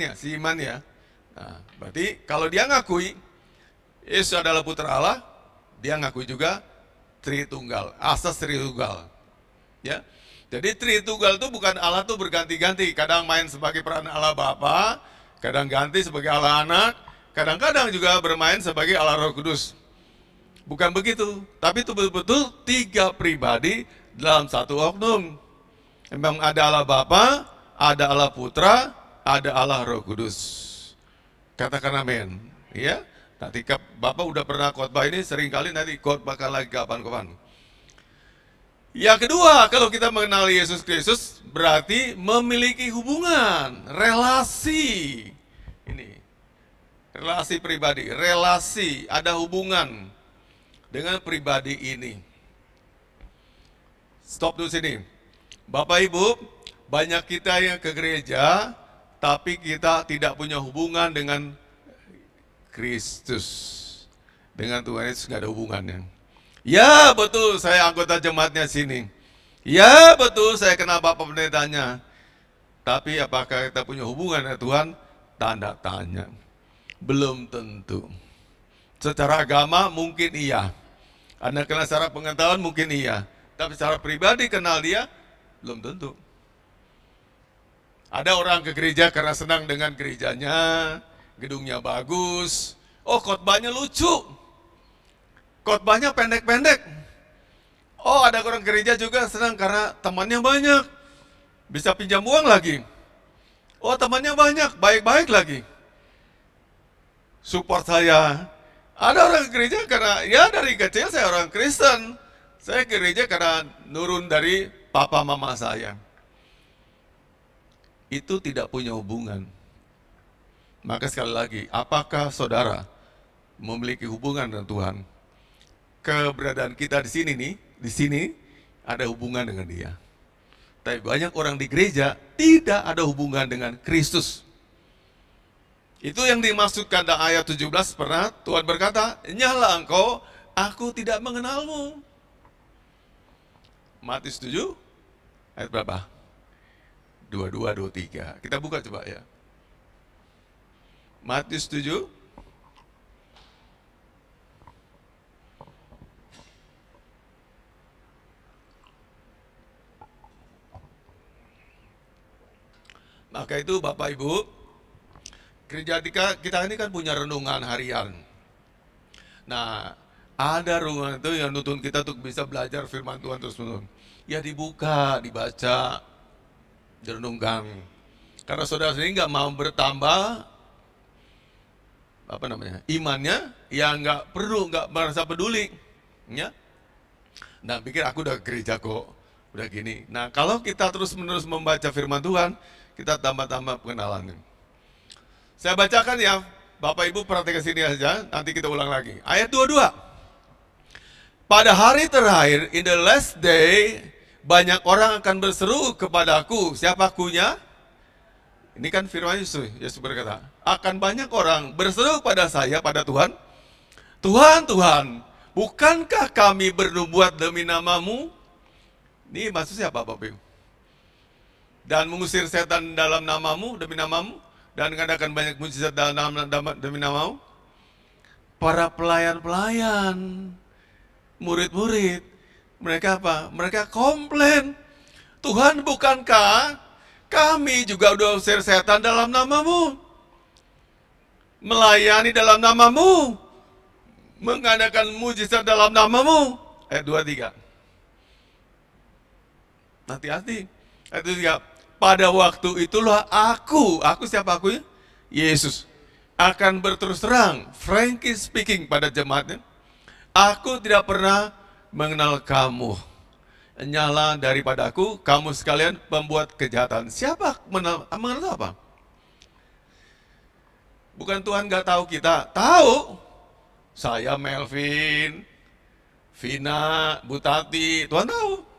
ya. Nah, berarti kalau dia ngakui Yesus adalah putra Allah, dia ngakui juga Tritunggal, asas Tritunggal. Ya. Jadi Tritunggal itu bukan Allah tuh berganti-ganti, kadang main sebagai peran Allah Bapa, kadang ganti sebagai Allah Anak, kadang-kadang juga bermain sebagai Allah Roh Kudus. Bukan begitu, tapi itu betul-betul tiga pribadi dalam satu oknum. Memang ada Allah Bapa, ada Allah Putra, ada Allah Roh Kudus. Katakan amin. Ya, nanti Bapak udah pernah khotbah ini seringkali, nanti khotbahkan lagi kapan-kapan. Yang kedua, kalau kita mengenal Yesus Kristus berarti memiliki hubungan, relasi. Ini relasi pribadi, relasi, ada hubungan dengan pribadi ini. Stop dulu sini. Bapak Ibu, banyak kita yang ke gereja, tapi kita tidak punya hubungan dengan Kristus. Dengan Tuhan Yesus nggak ada hubungannya. Ya betul, saya anggota jemaatnya sini. Ya betul, saya kenal Bapak pendetanya. Tapi apakah kita punya hubungan dengan Tuhan? Tanda tanya. Belum tentu. Secara agama mungkin iya. Anda kenal secara pengetahuan mungkin iya. Tapi secara pribadi kenal dia, belum tentu. Ada orang ke gereja karena senang dengan gerejanya, gedungnya bagus. Oh, khotbahnya lucu. Khotbahnya pendek-pendek. Oh, ada orang gereja juga senang karena temannya banyak. Bisa pinjam uang lagi. Oh, temannya banyak, baik-baik lagi. Support saya. Ada orang gereja karena, ya dari kecil saya orang Kristen. Saya gereja karena nurun dari papa mama saya. Itu tidak punya hubungan. Maka sekali lagi, apakah saudara memiliki hubungan dengan Tuhan? Keberadaan kita di sini nih, di sini ada hubungan dengan Dia. Tapi banyak orang di gereja tidak ada hubungan dengan Kristus. Itu yang dimaksudkan dalam ayat 17 pernah Tuhan berkata, "Nyala engkau, aku tidak mengenalmu." Matius 7 ayat berapa? 22, 23. Kita buka coba ya. Matius 7 Maka itu Bapak Ibu, gereja kita ini kan punya renungan harian. Nah, ada renungan itu yang nuntun kita untuk bisa belajar firman Tuhan terus-menerus. Ya dibuka, dibaca, direnungkan. Karena saudara sendiri nggak mau bertambah, imannya, ya nggak perlu, nggak merasa peduli. Ya. Nah, pikir aku udah gereja kok, udah gini. Nah, kalau kita terus-menerus membaca firman Tuhan, kita tambah-tambah pengenalan. Saya bacakan ya, Bapak Ibu perhatikan sini aja, nanti kita ulang lagi. Ayat 22. Pada hari terakhir, in the last day, banyak orang akan berseru kepadaku. Siapa akunya? Ini kan firman Yesus. Yesus berkata, akan banyak orang berseru pada saya, pada Tuhan. Tuhan, Tuhan, bukankah kami bernubuat demi namamu? Ini maksudnya apa Bapak Ibu? Dan mengusir setan dalam namamu, demi namamu, dan mengadakan banyak mujizat dalam demi namamu. Para pelayan-pelayan, murid-murid, mereka apa? Mereka komplain, Tuhan bukankah kami juga udah usir setan dalam namamu, melayani dalam namamu, mengadakan mujizat dalam namamu. Ayat 23. Hati-hati. Ayat 23. Pada waktu itulah aku siapa aku ya? Yesus akan berterus terang, frankly speaking pada jemaatnya, aku tidak pernah mengenal kamu. Nyala daripada aku, kamu sekalian pembuat kejahatan. Siapa mengenal apa? Bukan Tuhan gak tahu kita, tahu. Saya Melvin, Vina, Butati, Tuhan tahu.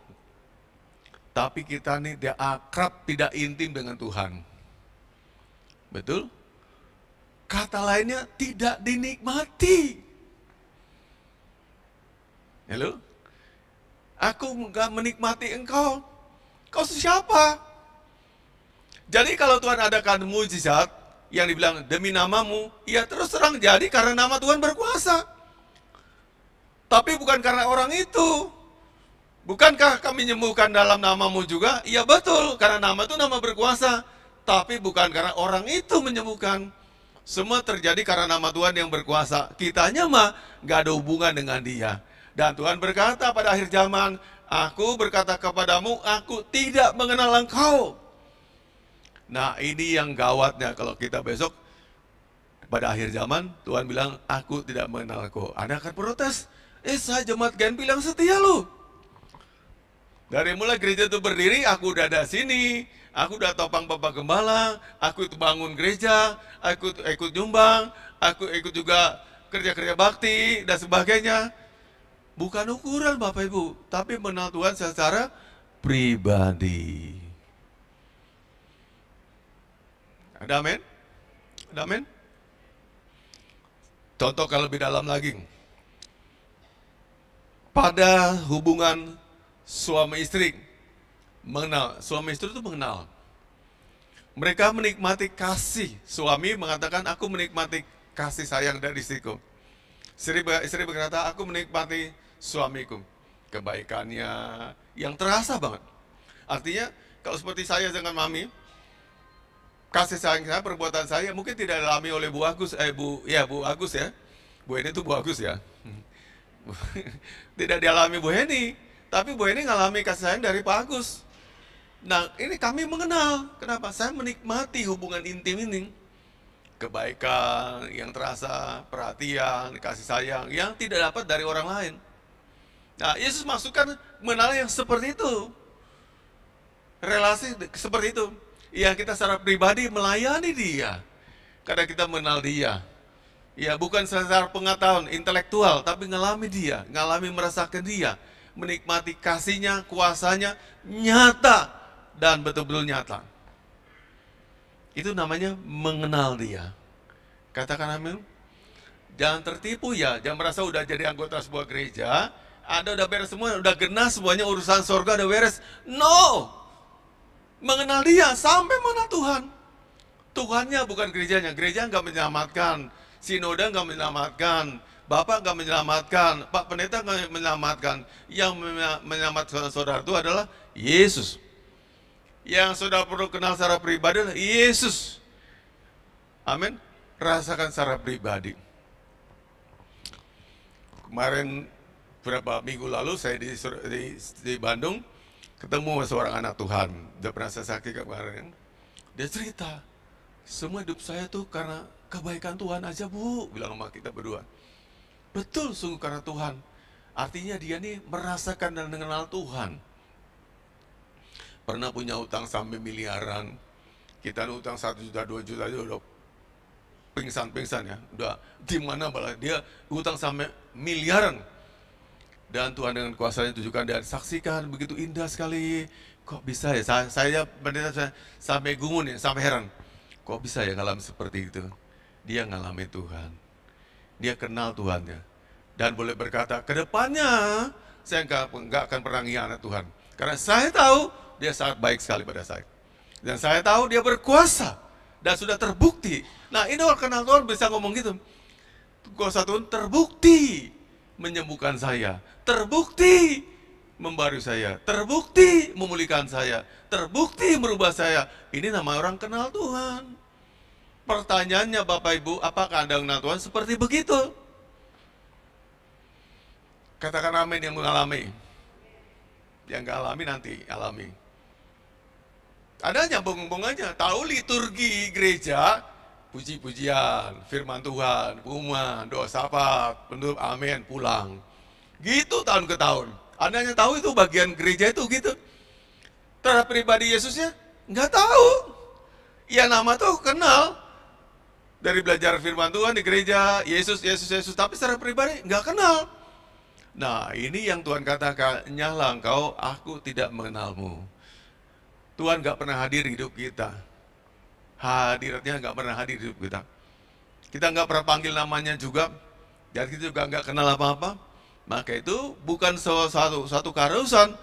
Tapi kita nih tidak akrab, tidak intim dengan Tuhan. Betul? Kata lainnya tidak dinikmati. Halo? Aku enggak menikmati engkau. Kau siapa? Jadi kalau Tuhan adakan mujizat yang dibilang demi namamu, ya terus terang jadi karena nama Tuhan berkuasa. Tapi bukan karena orang itu. Bukankah kami menyembuhkan dalam namamu juga? Iya betul, karena nama itu nama berkuasa. Tapi bukan karena orang itu menyembuhkan. Semua terjadi karena nama Tuhan yang berkuasa. Kitanya mah gak ada hubungan dengan dia. Dan Tuhan berkata pada akhir zaman, aku berkata kepadamu, aku tidak mengenal engkau. Nah ini yang gawatnya kalau kita besok pada akhir zaman Tuhan bilang, aku tidak mengenal kau. Anda akan protes, saya jemaat GNP yang setia loh. Dari mulai gereja itu berdiri, aku udah ada sini, aku udah topang Bapak Gembala, aku itu bangun gereja, aku ikut nyumbang, aku ikut juga kerja-kerja bakti, dan sebagainya. Bukan ukuran Bapak Ibu, tapi mengenal Tuhan secara pribadi. Ada amin? Ada amin? Contoh kalau lebih dalam lagi. Pada hubungan suami istri, mengenal, suami istri itu mengenal. Mereka menikmati kasih. Suami mengatakan, aku menikmati kasih sayang dari istriku. Istri berkata, aku menikmati suamiku. Kebaikannya yang terasa banget. Artinya, kalau seperti saya dengan Mami, kasih sayang saya, perbuatan saya mungkin tidak dialami oleh Bu Agus, Bu Agus ya. Bu Heni itu Bu Agus ya. Tidak dialami Bu Heni, tapi Bu Heni ngalami kasih sayang dari Pak Agus. Nah, ini kami mengenal. Kenapa? Saya menikmati hubungan intim ini. Kebaikan yang terasa, perhatian, kasih sayang yang tidak dapat dari orang lain. Nah, Yesus masukkan mengenal yang seperti itu. Relasi seperti itu. Ya, kita secara pribadi melayani dia. Karena kita mengenal dia. Ya, bukan secara pengetahuan intelektual, tapi ngalami dia, ngalami merasakan dia, menikmati kasihnya, kuasanya, nyata, dan betul-betul nyata. Itu namanya mengenal dia. Katakan amin. Jangan tertipu ya, jangan merasa udah jadi anggota sebuah gereja, ada udah beres semua, udah genah semuanya, urusan surga udah beres. No! Mengenal dia sampai mana Tuhan. Tuhannya bukan gerejanya. Gereja nggak menyelamatkan, sinode nggak menyelamatkan, Bapak nggak menyelamatkan, Pak Pendeta nggak menyelamatkan. Yang menyelamatkan saudara itu adalah Yesus. Yang saudara perlu kenal secara pribadi adalah Yesus. Amin. Rasakan secara pribadi. Kemarin beberapa minggu lalu saya di Bandung, ketemu seorang anak Tuhan, udah pernah saya sakit kemarin. Dia cerita, semua hidup saya tuh karena kebaikan Tuhan aja Bu, bilang sama kita berdua. Betul, sungguh karena Tuhan. Artinya dia nih merasakan dan mengenal Tuhan. Pernah punya utang sampai miliaran, kita utang 1 juta, 2 juta aja udah pingsan ya, udah di mana malah dia utang sampai miliaran. Dan Tuhan dengan kuasanya tunjukkan dan saksikan begitu indah sekali. Kok bisa ya? Saya sampai gumun ya, sampai heran. Kok bisa ya ngalamin seperti itu? Dia ngalami Tuhan. Dia kenal Tuhan ya. Dan boleh berkata, ke depannya saya nggak akan pernah ngianat Tuhan. Karena saya tahu dia sangat baik sekali pada saya. Dan saya tahu dia berkuasa. Dan sudah terbukti. Nah, ini orang kenal Tuhan bisa ngomong gitu. Kuasa Tuhan terbukti menyembuhkan saya, terbukti membaru saya, terbukti memulihkan saya, terbukti merubah saya. Ini nama orang kenal Tuhan. Pertanyaannya Bapak Ibu, apakah Anda kenal Tuhan seperti begitu? Katakan amin yang mengalami. Yang nggak alami nanti alami. Ada nyambung-nyambung aja, tahu liturgi gereja, puji-pujian, firman Tuhan, pengumuman, doa syafaat, penutup amin, pulang. Gitu tahun ke tahun. Anda hanya tahu itu bagian gereja itu gitu. Terhadap pribadi Yesusnya, nggak tahu. Ya nama tuh kenal. Dari belajar firman Tuhan di gereja, Yesus, tapi secara pribadi nggak kenal. Nah ini yang Tuhan katakan, nyala engkau, aku tidak mengenalmu. Tuhan nggak pernah hadir di hidup kita. Hadiratnya nggak pernah hadir di hidup kita. Kita nggak pernah panggil namanya juga, dan kita juga nggak kenal apa-apa. Maka itu bukan satu keharusan.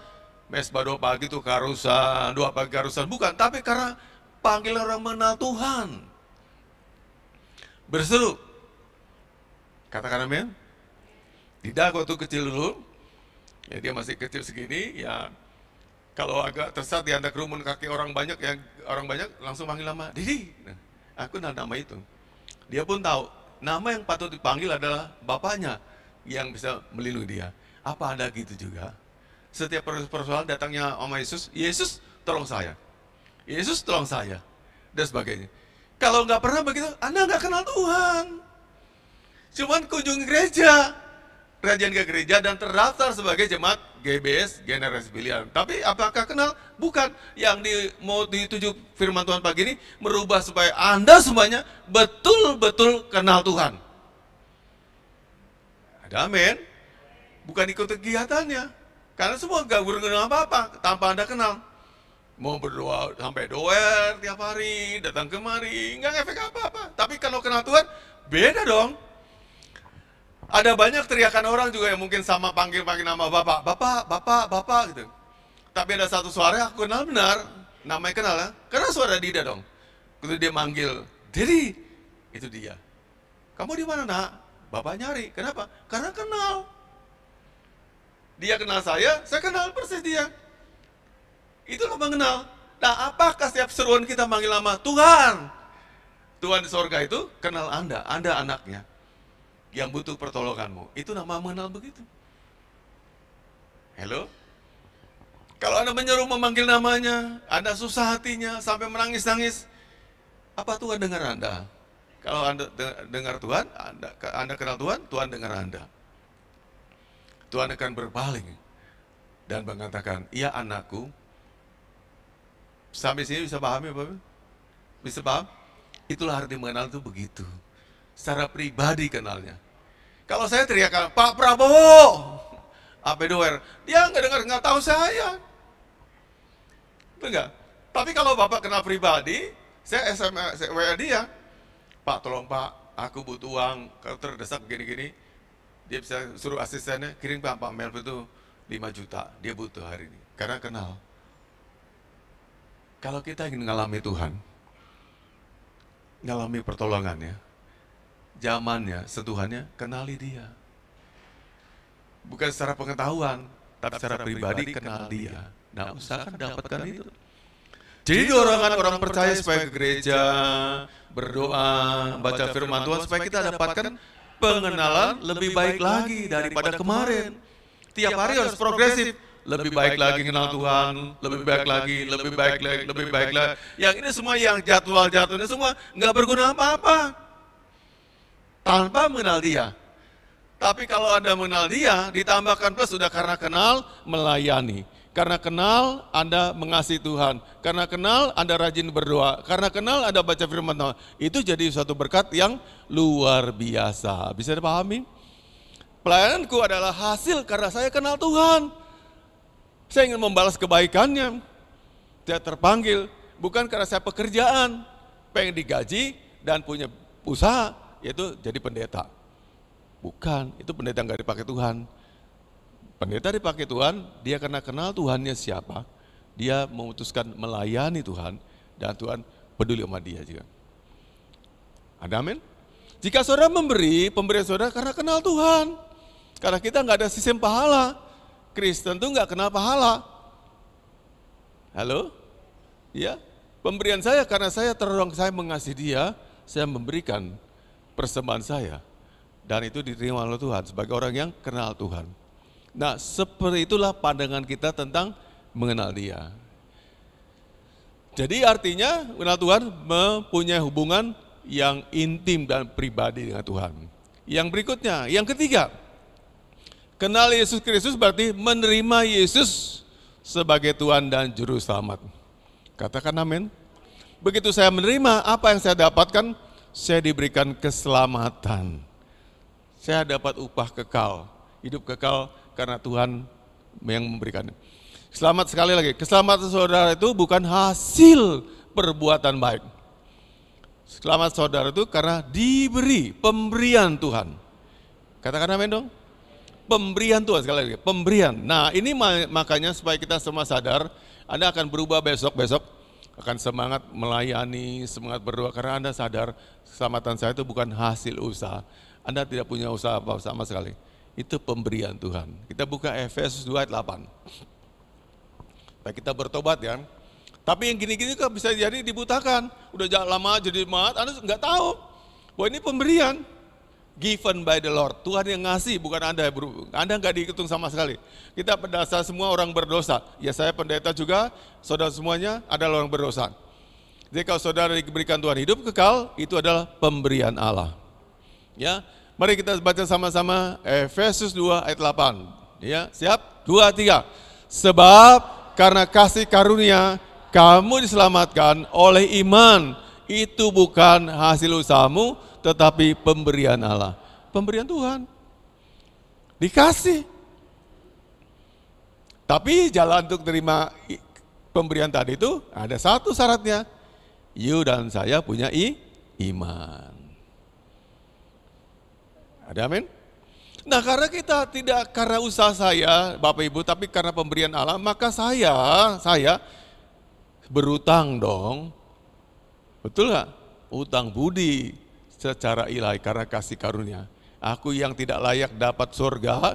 Mesbah 2 pagi itu keharusan, 2 pagi keharusan, bukan. Tapi karena panggil orang mengenal Tuhan. Berseru. Katakan amin. Tidak, waktu kecil dulu, ya dia masih kecil segini, ya kalau agak tersesat di antara kerumun kaki orang banyak langsung panggil nama Didi. Nah, aku nama itu. Dia pun tahu nama yang patut dipanggil adalah bapaknya yang bisa melindungi dia. Apa Anda gitu juga? Setiap persoalan datangnya sama Yesus, Yesus tolong saya. Yesus tolong saya. Dan sebagainya. Kalau nggak pernah begitu, Anda nggak kenal Tuhan. Cuman kunjungi gereja, rajin ke gereja dan terdaftar sebagai jemaat GBS Generasi Pilihan. Tapi apakah kenal? Bukan. Yang mau dituju firman Tuhan pagi ini merubah supaya Anda semuanya betul-betul kenal Tuhan. Ada amin? Bukan ikut kegiatannya. Karena semua gak berguna apa-apa tanpa Anda kenal. Mau berdoa sampai doer tiap hari, datang kemari, nggak efek apa-apa. Tapi kalau kenal Tuhan, beda dong. Ada banyak teriakan orang juga yang mungkin sama panggil-panggil nama Bapak, Bapak, Bapak, Bapak gitu. Tapi ada satu suara yang aku kenal benar, namanya kenal ya, karena suara Dida dong. Kemudian dia manggil, Dedi, itu dia. Kamu di mana nak? Bapak nyari, kenapa? Karena kenal. Dia kenal saya kenal persis dia. Itulah mengenal. Nah, apakah setiap seruan kita manggil nama Tuhan? Tuhan di sorga itu kenal Anda anaknya yang butuh pertolonganmu. Itu nama mengenal begitu. Halo? Kalau Anda menyeru memanggil namanya, Anda susah hatinya sampai menangis-nangis, apa Tuhan dengar Anda? Kalau Anda dengar Tuhan, Anda kenal Tuhan, Tuhan dengar Anda. Tuhan akan berpaling dan mengatakan, iya anakku. Sampai sini bisa pahami Bapak? Bisa paham? Itulah arti mengenal itu begitu. Secara pribadi kenalnya. Kalau saya teriakan, Pak Prabowo, apa doer, dia nggak dengar, nggak tahu saya. Betul nggak? Tapi kalau Bapak kenal pribadi, saya SMS, saya WA dia, Pak tolong Pak, aku butuh uang, kalau terdesak begini-gini, dia bisa suruh asistennya, kirim Pak Melv itu 5 juta, dia butuh hari ini, karena kenal. Kalau kita ingin mengalami Tuhan, mengalami pertolongannya, zamannya, sentuhannya, kenali dia. Bukan secara pengetahuan, tapi secara pribadi kenal dia. Nah, usahakan dapatkan itu. Jadi dorongan orang percaya supaya ke gereja, berdoa, baca firman Tuhan, supaya kita dapatkan pengenalan lebih baik lagi daripada kemarin. Tiap hari harus progresif. Lebih baik lagi kenal Tuhan, lebih baik lagi, lebih baik lagi, lebih baik lagi. Yang ini semua yang jadwal-jadwalnya semua nggak berguna apa-apa tanpa mengenal dia. Tapi kalau Anda mengenal dia, ditambahkan plus sudah karena kenal melayani. Karena kenal Anda mengasihi Tuhan. Karena kenal Anda rajin berdoa. Karena kenal Anda baca firman Tuhan. Itu jadi suatu berkat yang luar biasa. Bisa dipahami? Pelayananku adalah hasil karena saya kenal Tuhan. Saya ingin membalas kebaikannya. Saya terpanggil, bukan karena saya pekerjaan, pengen digaji dan punya usaha, yaitu jadi pendeta. Bukan, itu pendeta nggak dipakai Tuhan. Pendeta dipakai Tuhan, dia karena kenal Tuhannya siapa. Dia memutuskan melayani Tuhan, dan Tuhan peduli sama dia juga. Ada amin? Jika saudara memberi, pemberian saudara karena kenal Tuhan. Karena kita nggak ada sistem pahala. Kristen tuh nggak kenal pahala. Halo? Ya, pemberian saya karena saya terdorong, saya mengasihi dia, saya memberikan persembahan saya. Dan itu diterima oleh Tuhan sebagai orang yang kenal Tuhan. Nah, seperti itulah pandangan kita tentang mengenal dia. Jadi artinya mengenal Tuhan mempunyai hubungan yang intim dan pribadi dengan Tuhan. Yang berikutnya, yang ketiga, kenal Yesus Kristus berarti menerima Yesus sebagai Tuhan dan Juru Selamat. Katakan amin. Begitu saya menerima, apa yang saya dapatkan? Saya diberikan keselamatan. Saya dapat upah kekal, hidup kekal karena Tuhan yang memberikannya. Selamat sekali lagi, keselamatan saudara itu bukan hasil perbuatan baik. Selamat saudara itu karena diberi pemberian Tuhan. Katakan amin dong. Pemberian Tuhan, sekali lagi, pemberian. Nah ini makanya supaya kita semua sadar, Anda akan berubah besok-besok, akan semangat melayani, semangat berdoa, karena Anda sadar keselamatan saya itu bukan hasil usaha. Anda tidak punya usaha apa sama sekali. Itu pemberian Tuhan. Kita buka Efesus 2 ayat 8. Supaya kita bertobat ya. Tapi yang gini-gini kok bisa jadi dibutakan. Udah lama jadi jemaat, Anda nggak tahu bahwa ini pemberian. Given by the Lord, Tuhan yang ngasih, bukan Anda nggak dihitung sama sekali. Kita berdasar semua orang berdosa, ya saya pendeta juga, saudara semuanya adalah orang berdosa. Jadi kalau saudara diberikan Tuhan hidup kekal, itu adalah pemberian Allah. Ya, mari kita baca sama-sama Efesus 2 ayat 8. Ya, siap? 2, 3. Sebab karena kasih karunia kamu diselamatkan oleh iman. Itu bukan hasil usahamu, tetapi pemberian Allah. Pemberian Tuhan. Dikasih. Tapi jalan untuk terima pemberian tadi itu ada satu syaratnya. You dan saya punya iman. Ada amin? Nah, karena kita tidak karena usaha saya, Bapak Ibu, tapi karena pemberian Allah, maka saya berutang dong. Betul nggak? Utang budi secara ilahi karena kasih karunia. Aku yang tidak layak dapat surga,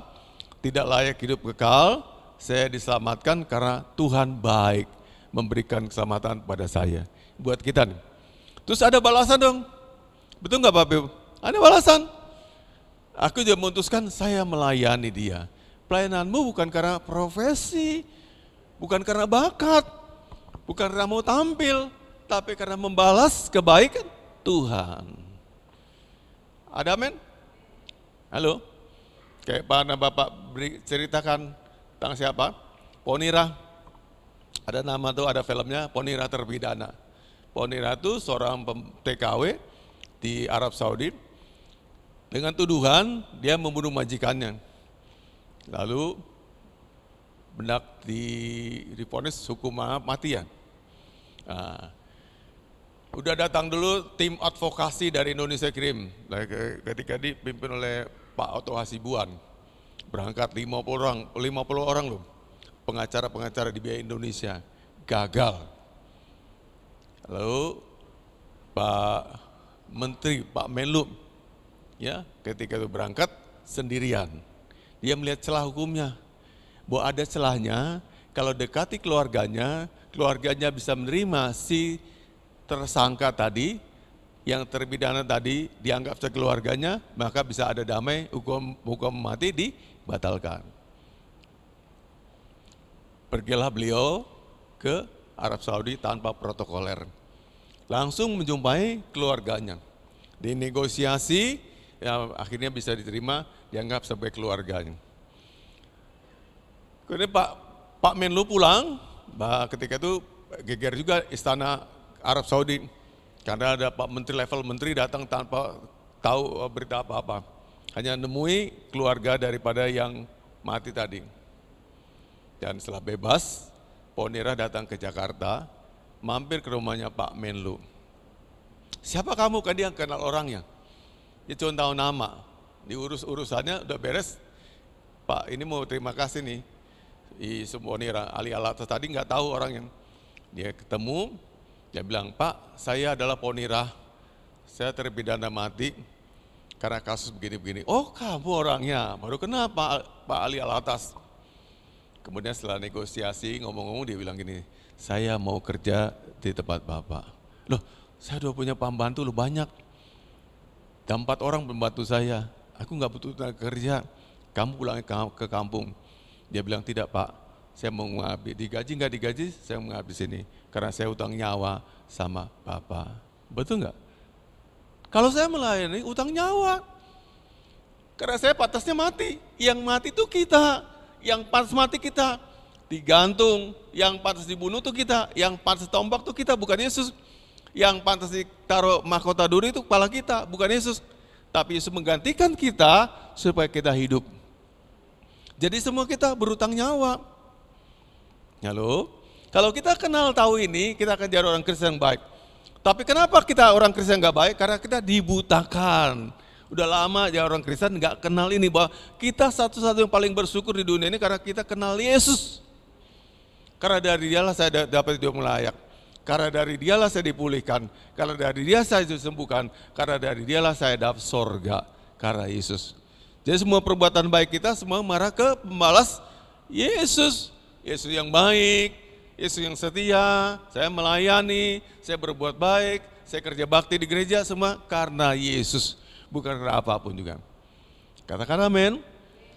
tidak layak hidup kekal, saya diselamatkan karena Tuhan baik memberikan keselamatan pada saya. Buat kita nih. Terus ada balasan dong. Betul nggak Bapak Ibu? Ada balasan. Aku juga memutuskan saya melayani dia. Pelayananmu bukan karena profesi, bukan karena bakat, bukan karena mau tampil, tapi karena membalas kebaikan Tuhan. Ada amin? Halo? Kayak mana Bapak ceritakan tentang siapa? Ponira. Ada nama tuh, ada filmnya, Ponira Terpidana. Ponira itu seorang TKW di Arab Saudi. Dengan tuduhan dia membunuh majikannya. Lalu benak divonis hukum matian. Nah, udah datang dulu tim advokasi dari Indonesia Kirim. Ketika dipimpin oleh Pak Otto Hasibuan. Berangkat 50 orang loh. Pengacara-pengacara di biaya Indonesia. Gagal. Lalu Pak Menteri, Pak Menlu, ya, ketika itu berangkat sendirian. Dia melihat celah hukumnya. Bahwa ada celahnya, kalau dekati keluarganya bisa menerima si tersangka tadi, yang terpidana tadi dianggap sekeluarganya, maka bisa ada damai, hukum mati dibatalkan. Pergilah beliau ke Arab Saudi tanpa protokoler. Langsung menjumpai keluarganya. Dinegosiasi, ya, akhirnya bisa diterima, dianggap sebagai keluarganya. Kemudian Pak Menlu pulang, ketika itu geger juga istana Arab Saudi. Karena ada Pak Menteri, level menteri datang tanpa tahu berita apa-apa. Hanya nemui keluarga daripada yang mati tadi. Dan setelah bebas, Ponira datang ke Jakarta, mampir ke rumahnya Pak Menlu. Siapa kamu? Kan dia kenal orangnya. Dia cuma tahu nama, diurus urusannya udah beres. Pak, ini mau terima kasih nih, Ponira, Ali Alatas tadi nggak tahu orangnya. Dia ketemu, dia bilang, Pak, saya adalah Ponira, saya terpidana mati karena kasus begini-begini. Oh, kamu orangnya, baru kenal Pak Ali Alatas. Kemudian setelah negosiasi, ngomong-ngomong dia bilang gini, saya mau kerja di tempat Bapak. Loh, saya udah punya pembantu lu banyak. Dan 4 orang pembantu saya, aku nggak butuh tenaga kerja, kamu pulang ke kampung. Dia bilang, tidak Pak, saya mau mengabdi, digaji nggak digaji, saya mau mengabdi sini. Karena saya utang nyawa sama Bapak. Betul nggak? Kalau saya melayani, utang nyawa. Karena saya pantasnya mati, yang mati itu kita. Yang pantas mati kita, digantung, yang pantas dibunuh itu kita, yang pantas tombak itu kita, bukan Yesus. Yang pantas ditaruh mahkota duri itu kepala kita, bukan Yesus. Tapi Yesus menggantikan kita supaya kita hidup. Jadi semua kita berutang nyawa. Halo? Kalau kita kenal tahu ini, kita akan jadi orang Kristen yang baik. Tapi kenapa kita orang Kristen yang gak baik? Karena kita dibutakan. Udah lama ya orang Kristen nggak kenal ini, bahwa kita satu-satu yang paling bersyukur di dunia ini karena kita kenal Yesus. Karena dari dialah saya dapat hidup layak. Karena dari dialah saya dipulihkan. Karena dari dia saya disembuhkan. Karena dari dialah saya dapat sorga. Karena Yesus. Jadi semua perbuatan baik kita semua marah ke pembalas Yesus. Yesus yang baik, Yesus yang setia, saya melayani, saya berbuat baik, saya kerja bakti di gereja, semua karena Yesus. Bukan karena apapun juga. Katakan amin.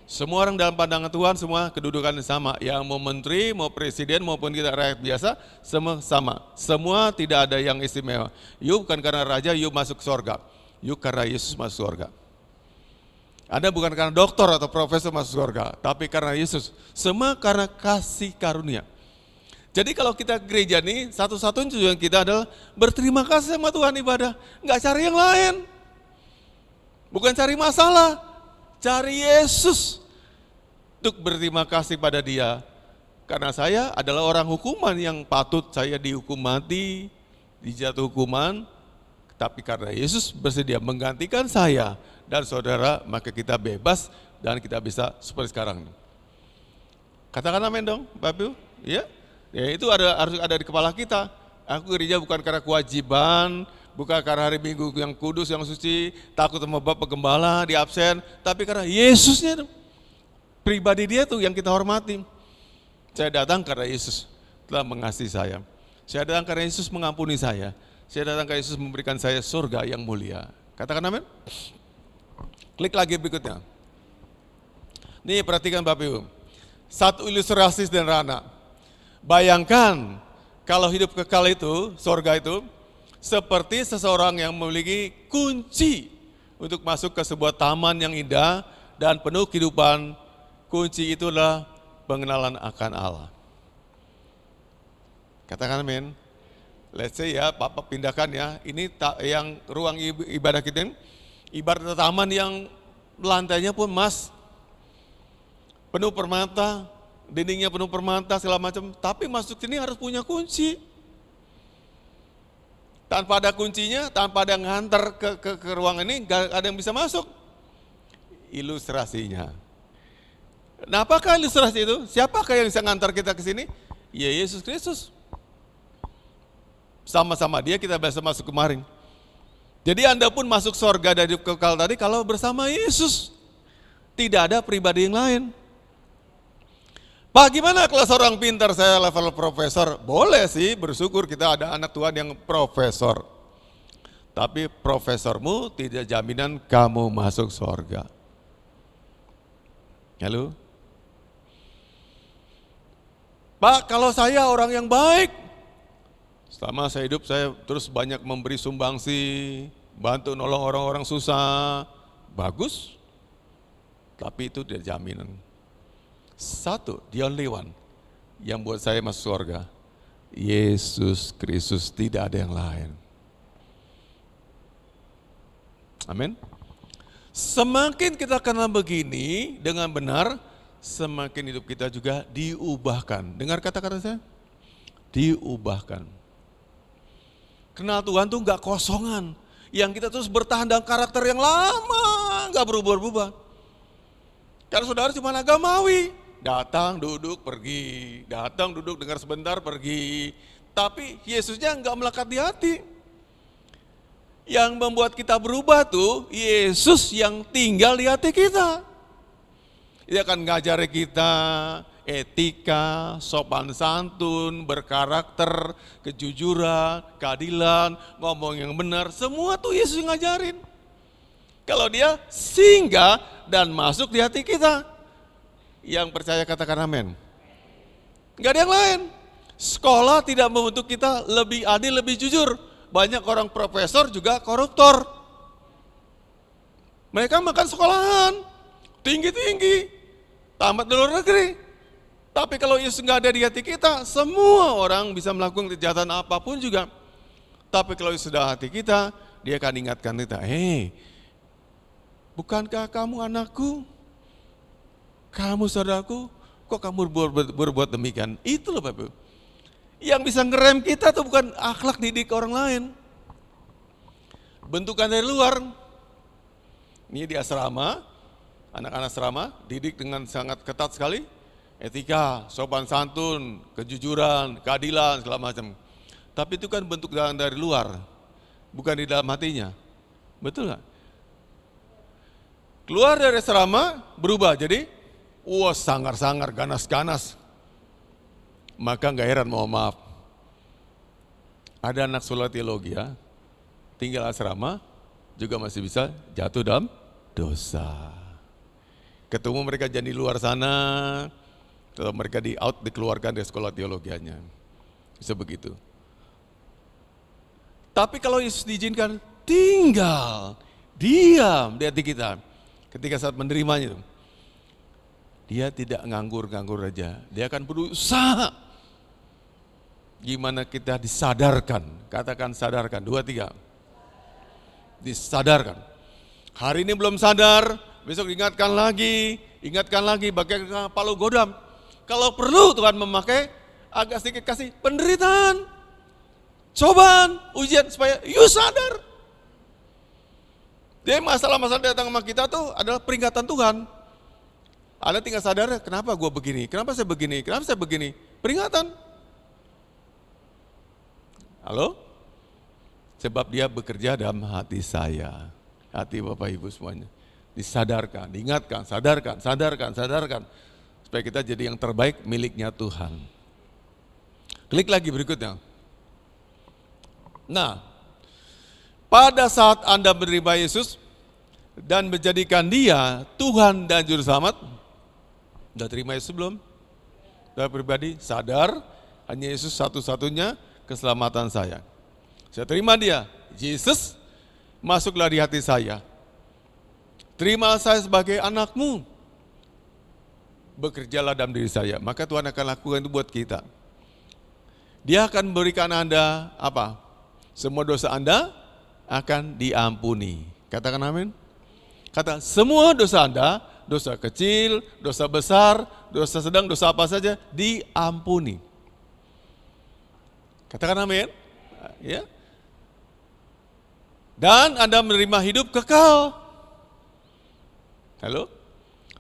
Semua orang dalam pandangan Tuhan semua kedudukan sama. Yang mau menteri, mau presiden, maupun kita rakyat biasa, semua sama. Semua tidak ada yang istimewa. You bukan karena raja, you masuk surga. You karena Yesus masuk surga. Anda bukan karena dokter atau profesor masuk surga, tapi karena Yesus. Semua karena kasih karunia. Jadi kalau kita gereja nih, satu-satunya tujuan kita adalah berterima kasih sama Tuhan ibadah. Nggak cari yang lain. Bukan cari masalah, cari Yesus. Untuk berterima kasih pada Dia. Karena saya adalah orang hukuman yang patut saya dihukum mati, dijatuh hukuman. Tapi karena Yesus bersedia menggantikan saya dan saudara, maka kita bebas dan kita bisa seperti sekarang. Katakan amin dong, Bapak Ibu. Ya, itu harus ada di kepala kita. Aku gereja bukan karena kewajiban, bukan karena hari Minggu yang kudus, yang suci, takut sama Bapak Gembala di absen, tapi karena Yesusnya itu. Pribadi Dia tuh yang kita hormati. Saya datang karena Yesus telah mengasihi saya. Saya datang karena Yesus mengampuni saya. Saya datang karena Yesus memberikan saya surga yang mulia. Katakan amin. Klik lagi berikutnya. Nih perhatikan Bapak Ibu. Satu ilustrasi sederhana. Bayangkan kalau hidup kekal itu, surga itu, seperti seseorang yang memiliki kunci untuk masuk ke sebuah taman yang indah dan penuh kehidupan. Kunci itulah pengenalan akan Allah. Katakan amin. Let's say ya, Bapak pindahkan ya, ini yang ruang ibadah kita, ibarat taman yang lantainya pun emas, penuh permata, dindingnya penuh permata segala macam, tapi masuk sini harus punya kunci. Tanpa ada kuncinya, tanpa ada yang ngantar ke ruang ini, gak ada yang bisa masuk. Ilustrasinya. Nah, apakah ilustrasi itu? Siapakah yang bisa ngantar kita ke sini? Ya Yesus Kristus. Sama-sama Dia kita bisa masuk kemarin. Jadi Anda pun masuk surga dari kekal tadi kalau bersama Yesus. Tidak ada pribadi yang lain. Pak, gimana kalau seorang pintar, saya level profesor? Boleh sih, bersyukur kita ada anak Tuhan yang profesor. Tapi profesormu tidak jaminan kamu masuk surga. Halo? Pak, kalau saya orang yang baik, selama saya hidup saya terus banyak memberi sumbangsi, bantu nolong orang-orang susah, bagus. Tapi itu tidak jaminan. Satu, the only one yang buat saya masuk surga, Yesus Kristus, tidak ada yang lain. Amin. Semakin kita kenal begini dengan benar, semakin hidup kita juga diubahkan. Dengar kata-kata saya? Diubahkan. Kenal Tuhan tuh gak kosongan. Yang kita terus bertahan dalam karakter yang lama, gak berubah-ubah. Karena saudara cuma agamawi. Datang, duduk, pergi. Datang, duduk, dengar sebentar, pergi. Tapi Yesusnya gak melekat di hati. Yang membuat kita berubah tuh Yesus yang tinggal di hati kita. Dia akan ngajari kita etika, sopan santun, berkarakter, kejujuran, keadilan, ngomong yang benar. Semua tuh Yesus yang ngajarin. Kalau Dia singgah dan masuk di hati kita. Yang percaya katakan amin. Gak ada yang lain. Sekolah tidak membentuk kita lebih adil, lebih jujur. Banyak orang profesor juga koruptor. Mereka makan sekolahan, tinggi-tinggi, tamat di luar negeri. Tapi kalau Yesus nggak ada di hati kita, semua orang bisa melakukan kejahatan apapun juga. Tapi kalau Yesus sudah hati kita, Dia akan ingatkan kita, bukankah kamu anakku? Kamu saudaraku? Kok kamu berbuat demikian? Itu loh Bapak. Yang bisa ngerem kita tuh bukan akhlak didik orang lain. Bentukan dari luar. Ini di asrama, anak-anak asrama didik dengan sangat ketat sekali. Etika, sopan santun, kejujuran, keadilan, segala macam. Tapi itu kan bentuk dari luar, bukan di dalam hatinya. Betul nggak? Keluar dari asrama, berubah jadi, sangar-sangar, ganas-ganas. Maka nggak heran, mohon maaf. Ada anak sekolah teologi ya, tinggal asrama, juga masih bisa jatuh dalam dosa. Ketemu mereka jadi di luar sana, setelah mereka dikeluarkan dari sekolah teologianya. Bisa begitu. Tapi kalau Yesus diizinkan tinggal, diam di hati kita. Ketika saat menerimanya itu, dia tidak nganggur-nganggur aja. Dia akan berusaha. Gimana kita disadarkan? Katakan sadarkan, 2, 3. Disadarkan. Hari ini belum sadar, besok ingatkan lagi, bagaikan palu godam. Kalau perlu Tuhan memakai, agak sedikit kasih penderitaan, cobaan, ujian supaya you sadar. Jadi masalah-masalah datang sama kita tuh adalah peringatan Tuhan. Anda tinggal sadar, kenapa gue begini, kenapa saya begini, peringatan. Halo? Sebab dia bekerja dalam hati saya, hati Bapak Ibu semuanya. Disadarkan, diingatkan, sadarkan. Supaya kita jadi yang terbaik miliknya Tuhan. Klik lagi berikutnya. Nah, pada saat Anda menerima Yesus dan menjadikan dia Tuhan dan Juru Selamat, sudah terima Yesus belum? Saya pribadi sadar, hanya Yesus satu-satunya keselamatan saya. Saya terima dia, Yesus, masuklah di hati saya. Terima saya sebagai anakmu. Bekerjalah dalam diri saya, maka Tuhan akan lakukan itu buat kita. Dia akan memberikan Anda apa? Semua dosa Anda akan diampuni. Katakan amin. Kata semua dosa Anda, dosa kecil, dosa besar, dosa sedang, dosa apa saja diampuni. Katakan amin. Ya. Dan Anda menerima hidup kekal. Halo?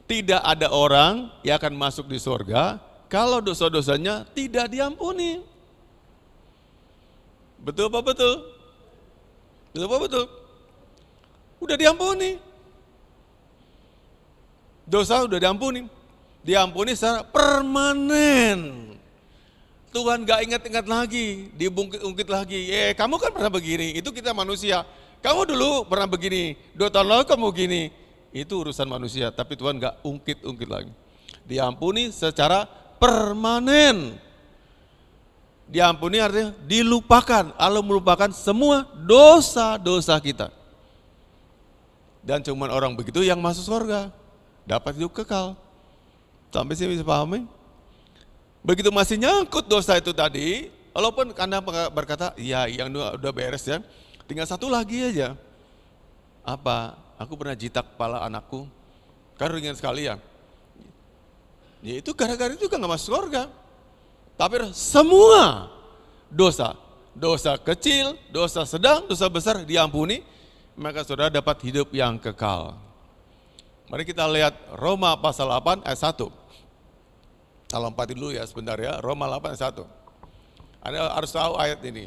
Tidak ada orang yang akan masuk di surga kalau dosa-dosanya tidak diampuni. Betul apa betul? Betul apa betul? Udah diampuni. Dosa udah diampuni. Diampuni secara permanen. Tuhan gak ingat-ingat lagi, diungkit-ungkit lagi. Kamu kan pernah begini, itu kita manusia. Kamu dulu pernah begini, 2 tahun lalu kamu begini. Itu urusan manusia, tapi Tuhan gak ungkit-ungkit lagi. Diampuni secara permanen. Diampuni artinya dilupakan. Allah melupakan semua dosa-dosa kita. Dan cuma orang begitu yang masuk surga, dapat hidup kekal. Sampai sini bisa pahami? Begitu masih nyangkut dosa itu tadi, walaupun Anda berkata, ya yang udah beres ya, tinggal satu lagi aja. Apa? Aku pernah jitak kepala anakku, kan ringan sekali ya. Ya itu gara-gara itu kan gak masuk surga. Tapi semua dosa, dosa kecil, dosa sedang, dosa besar diampuni, maka saudara dapat hidup yang kekal. Mari kita lihat Roma pasal 8 ayat 1. Kalau 4 dulu ya sebentar ya, Roma 8 ayat 1. Anda harus tahu ayat ini.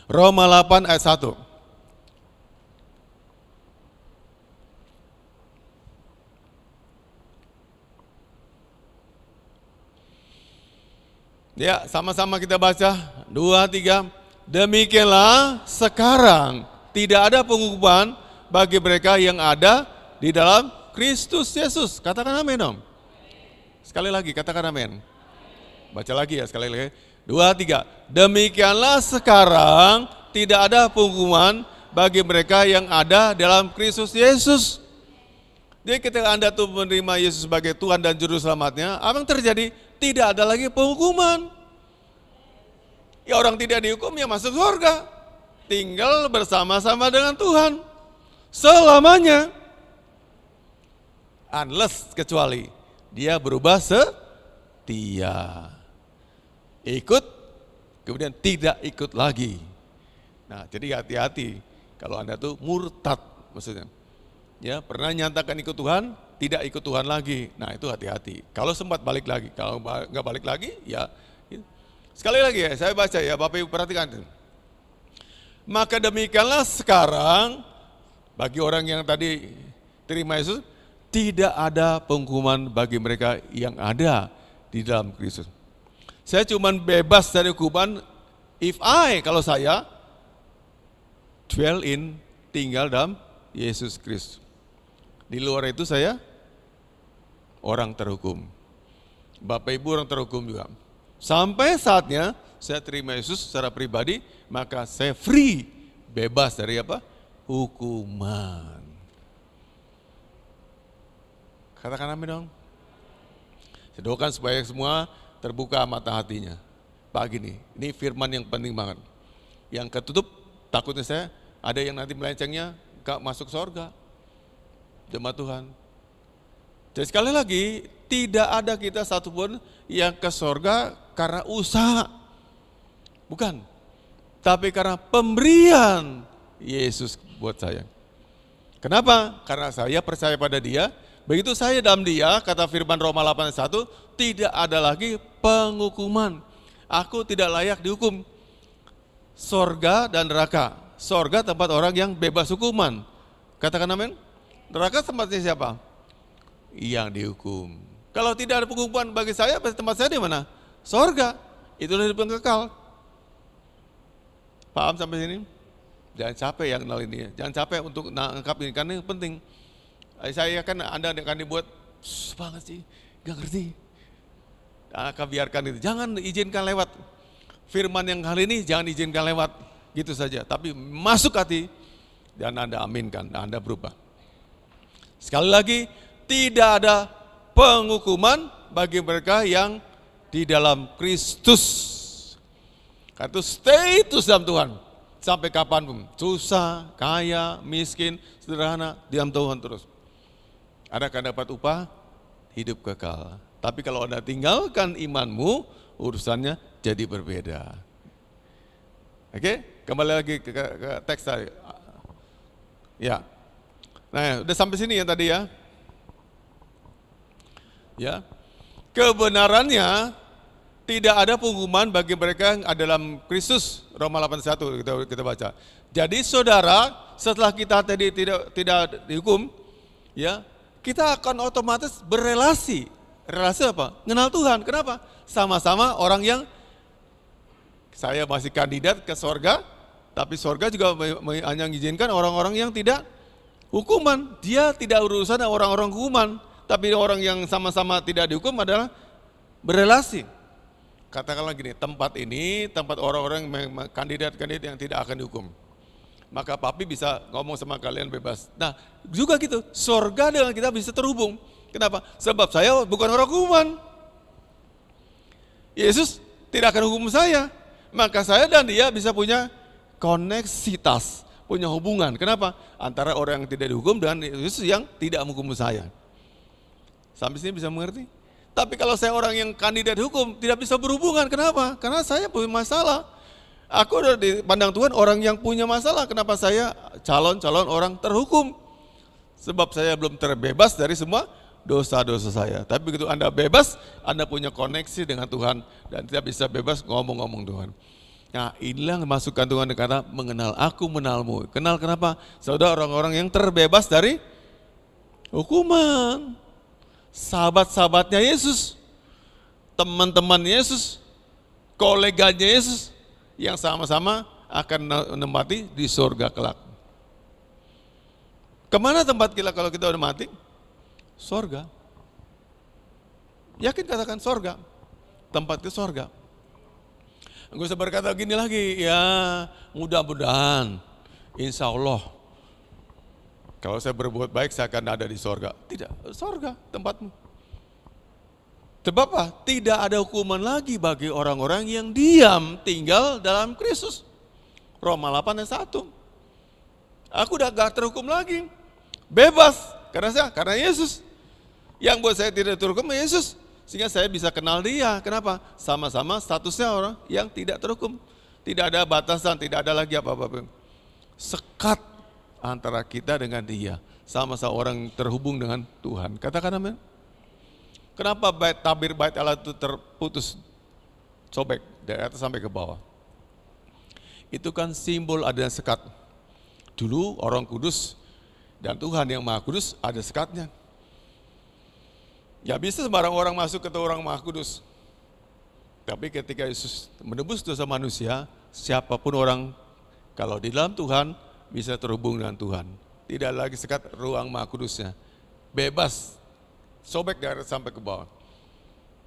Roma 8 ayat 1. Ya, sama-sama kita baca. 2, 3. Demikianlah sekarang tidak ada penghukuman bagi mereka yang ada di dalam Kristus Yesus. Katakan amin dong. Sekali lagi, katakan amin. Baca lagi ya, sekali lagi. 2, 3. Demikianlah sekarang tidak ada penghukuman bagi mereka yang ada dalam Kristus Yesus. Jadi ketika Anda tuh menerima Yesus sebagai Tuhan dan Juru Selamatnya, apa yang terjadi? Tidak ada lagi penghukuman. Ya orang tidak dihukum ya masuk surga. Tinggal bersama-sama dengan Tuhan. Selamanya. Unless kecuali dia berubah setia. Ikut, kemudian tidak ikut lagi. Nah jadi hati-hati. Kalau Anda tuh murtad maksudnya. Ya pernah nyatakan ikut Tuhan, tidak ikut Tuhan lagi. Nah itu hati-hati. Kalau sempat balik lagi, kalau nggak balik lagi, ya. Sekali lagi ya, saya baca ya, Bapak Ibu perhatikan. Maka demikianlah sekarang, bagi orang yang tadi terima Yesus, tidak ada penghukuman bagi mereka yang ada di dalam Kristus. Saya cuma bebas dari hukuman, kalau saya, tinggal dalam Yesus Kristus. Di luar itu saya orang terhukum. Bapak Ibu orang terhukum juga. Sampai saatnya saya terima Yesus secara pribadi, maka saya free, bebas dari apa? Hukuman. Katakan amin dong. Saya doakan supaya semua terbuka mata hatinya. Pagi ini firman yang penting banget. Yang ketutup, takutnya saya ada yang nanti melencengnya gak masuk surga. Jemaat Tuhan. Jadi sekali lagi, tidak ada kita satupun yang ke surga karena usaha. Bukan. Tapi karena pemberian Yesus buat saya. Kenapa? Karena saya percaya pada Dia. Begitu saya dalam Dia, kata firman Roma 8:1, tidak ada lagi penghukuman. Aku tidak layak dihukum. Sorga dan neraka. Sorga tempat orang yang bebas hukuman. Katakan amin. Neraka tempatnya siapa? Yang dihukum. Kalau tidak ada penghukuman bagi saya, tempat saya di mana? Sorga. Itulah hidup yang kekal. Paham sampai sini? Jangan capek yang kenal ini. Jangan capek untuk nangkap ini, karena ini penting. Saya kan Anda akan dibuat banget sih, gak ngerti. Akan biarkan itu. Jangan izinkan lewat. Firman yang kali ini jangan izinkan lewat. Gitu saja. Tapi masuk hati dan Anda aminkan, Anda berubah. Sekali lagi, tidak ada penghukuman bagi mereka yang di dalam Kristus. Karena itu stay terus dalam Tuhan. Sampai kapanpun. Susah, kaya, miskin, sederhana, diam Tuhan terus. Anda akan dapat upah hidup kekal. Tapi kalau Anda tinggalkan imanmu, urusannya jadi berbeda. Oke, kembali lagi ke teks tadi. Ya, nah udah sampai sini ya tadi ya. Ya, kebenarannya tidak ada penghukuman bagi mereka yang ada dalam Kristus. Roma 8:1 kita baca. Jadi saudara, setelah kita tadi tidak dihukum, ya, kita akan otomatis berelasi. Relasi apa? Mengenal Tuhan. Kenapa? Sama-sama orang yang saya masih kandidat ke sorga, tapi sorga juga hanya mengizinkan orang-orang yang tidak hukuman. Dia tidak urusan orang-orang hukuman, tapi orang yang sama-sama tidak dihukum adalah berelasi. Katakanlah gini, tempat ini tempat orang-orang kandidat-kandidat yang tidak akan dihukum. Maka papi bisa ngomong sama kalian bebas. Nah juga gitu, sorga dengan kita bisa terhubung. Kenapa? Sebab saya bukan orang hukuman. Yesus tidak akan hukum saya. Maka saya dan dia bisa punya koneksitas, punya hubungan. Kenapa? Antara orang yang tidak dihukum dan Yesus yang tidak menghukum saya. Sampai sini bisa mengerti? Tapi kalau saya orang yang kandidat hukum, tidak bisa berhubungan. Kenapa? Karena saya punya masalah. Aku udah dipandang Tuhan orang yang punya masalah. Kenapa saya calon-calon orang terhukum? Sebab saya belum terbebas dari semua dosa-dosa saya. Tapi begitu Anda bebas, Anda punya koneksi dengan Tuhan dan tidak bisa bebas ngomong-ngomong Tuhan. Nah inilah yang masukkan Tuhan kata mengenal aku mengenalmu. Kenal kenapa? Saudara orang-orang yang terbebas dari hukuman. Sahabat-sahabatnya Yesus, teman-teman Yesus, koleganya Yesus yang sama-sama akan menempati di surga kelak. Kemana tempat kita kalau kita udah mati? Sorga. Yakin katakan sorga. Tempat ke sorga. Gue bisa berkata gini lagi, ya mudah-mudahan, insya Allah, kalau saya berbuat baik saya akan ada di sorga. Tidak, sorga tempatmu. Sebab apa? Tidak ada hukuman lagi bagi orang-orang yang diam tinggal dalam Kristus. Roma 8:1. Aku udah gak terhukum lagi. Bebas. Karena saya, karena Yesus. Yang buat saya tidak terhukum Yesus. Sehingga saya bisa kenal dia. Kenapa? Sama-sama statusnya orang yang tidak terhukum. Tidak ada batasan, tidak ada lagi apa-apa. Sekat antara kita dengan dia. Sama-sama orang terhubung dengan Tuhan. Katakan amin. Kenapa tabir bait Allah itu terputus, sobek dari atas sampai ke bawah? Itu kan simbol adanya sekat. Dulu orang kudus dan Tuhan yang Maha Kudus ada sekatnya. Ya bisa sembarang orang masuk ke orang Maha Kudus. Tapi ketika Yesus menebus dosa manusia, siapapun orang kalau di dalam Tuhan bisa terhubung dengan Tuhan. Tidak lagi sekat ruang Maha Kudusnya. bebas, sobek dari atas sampai ke bawah.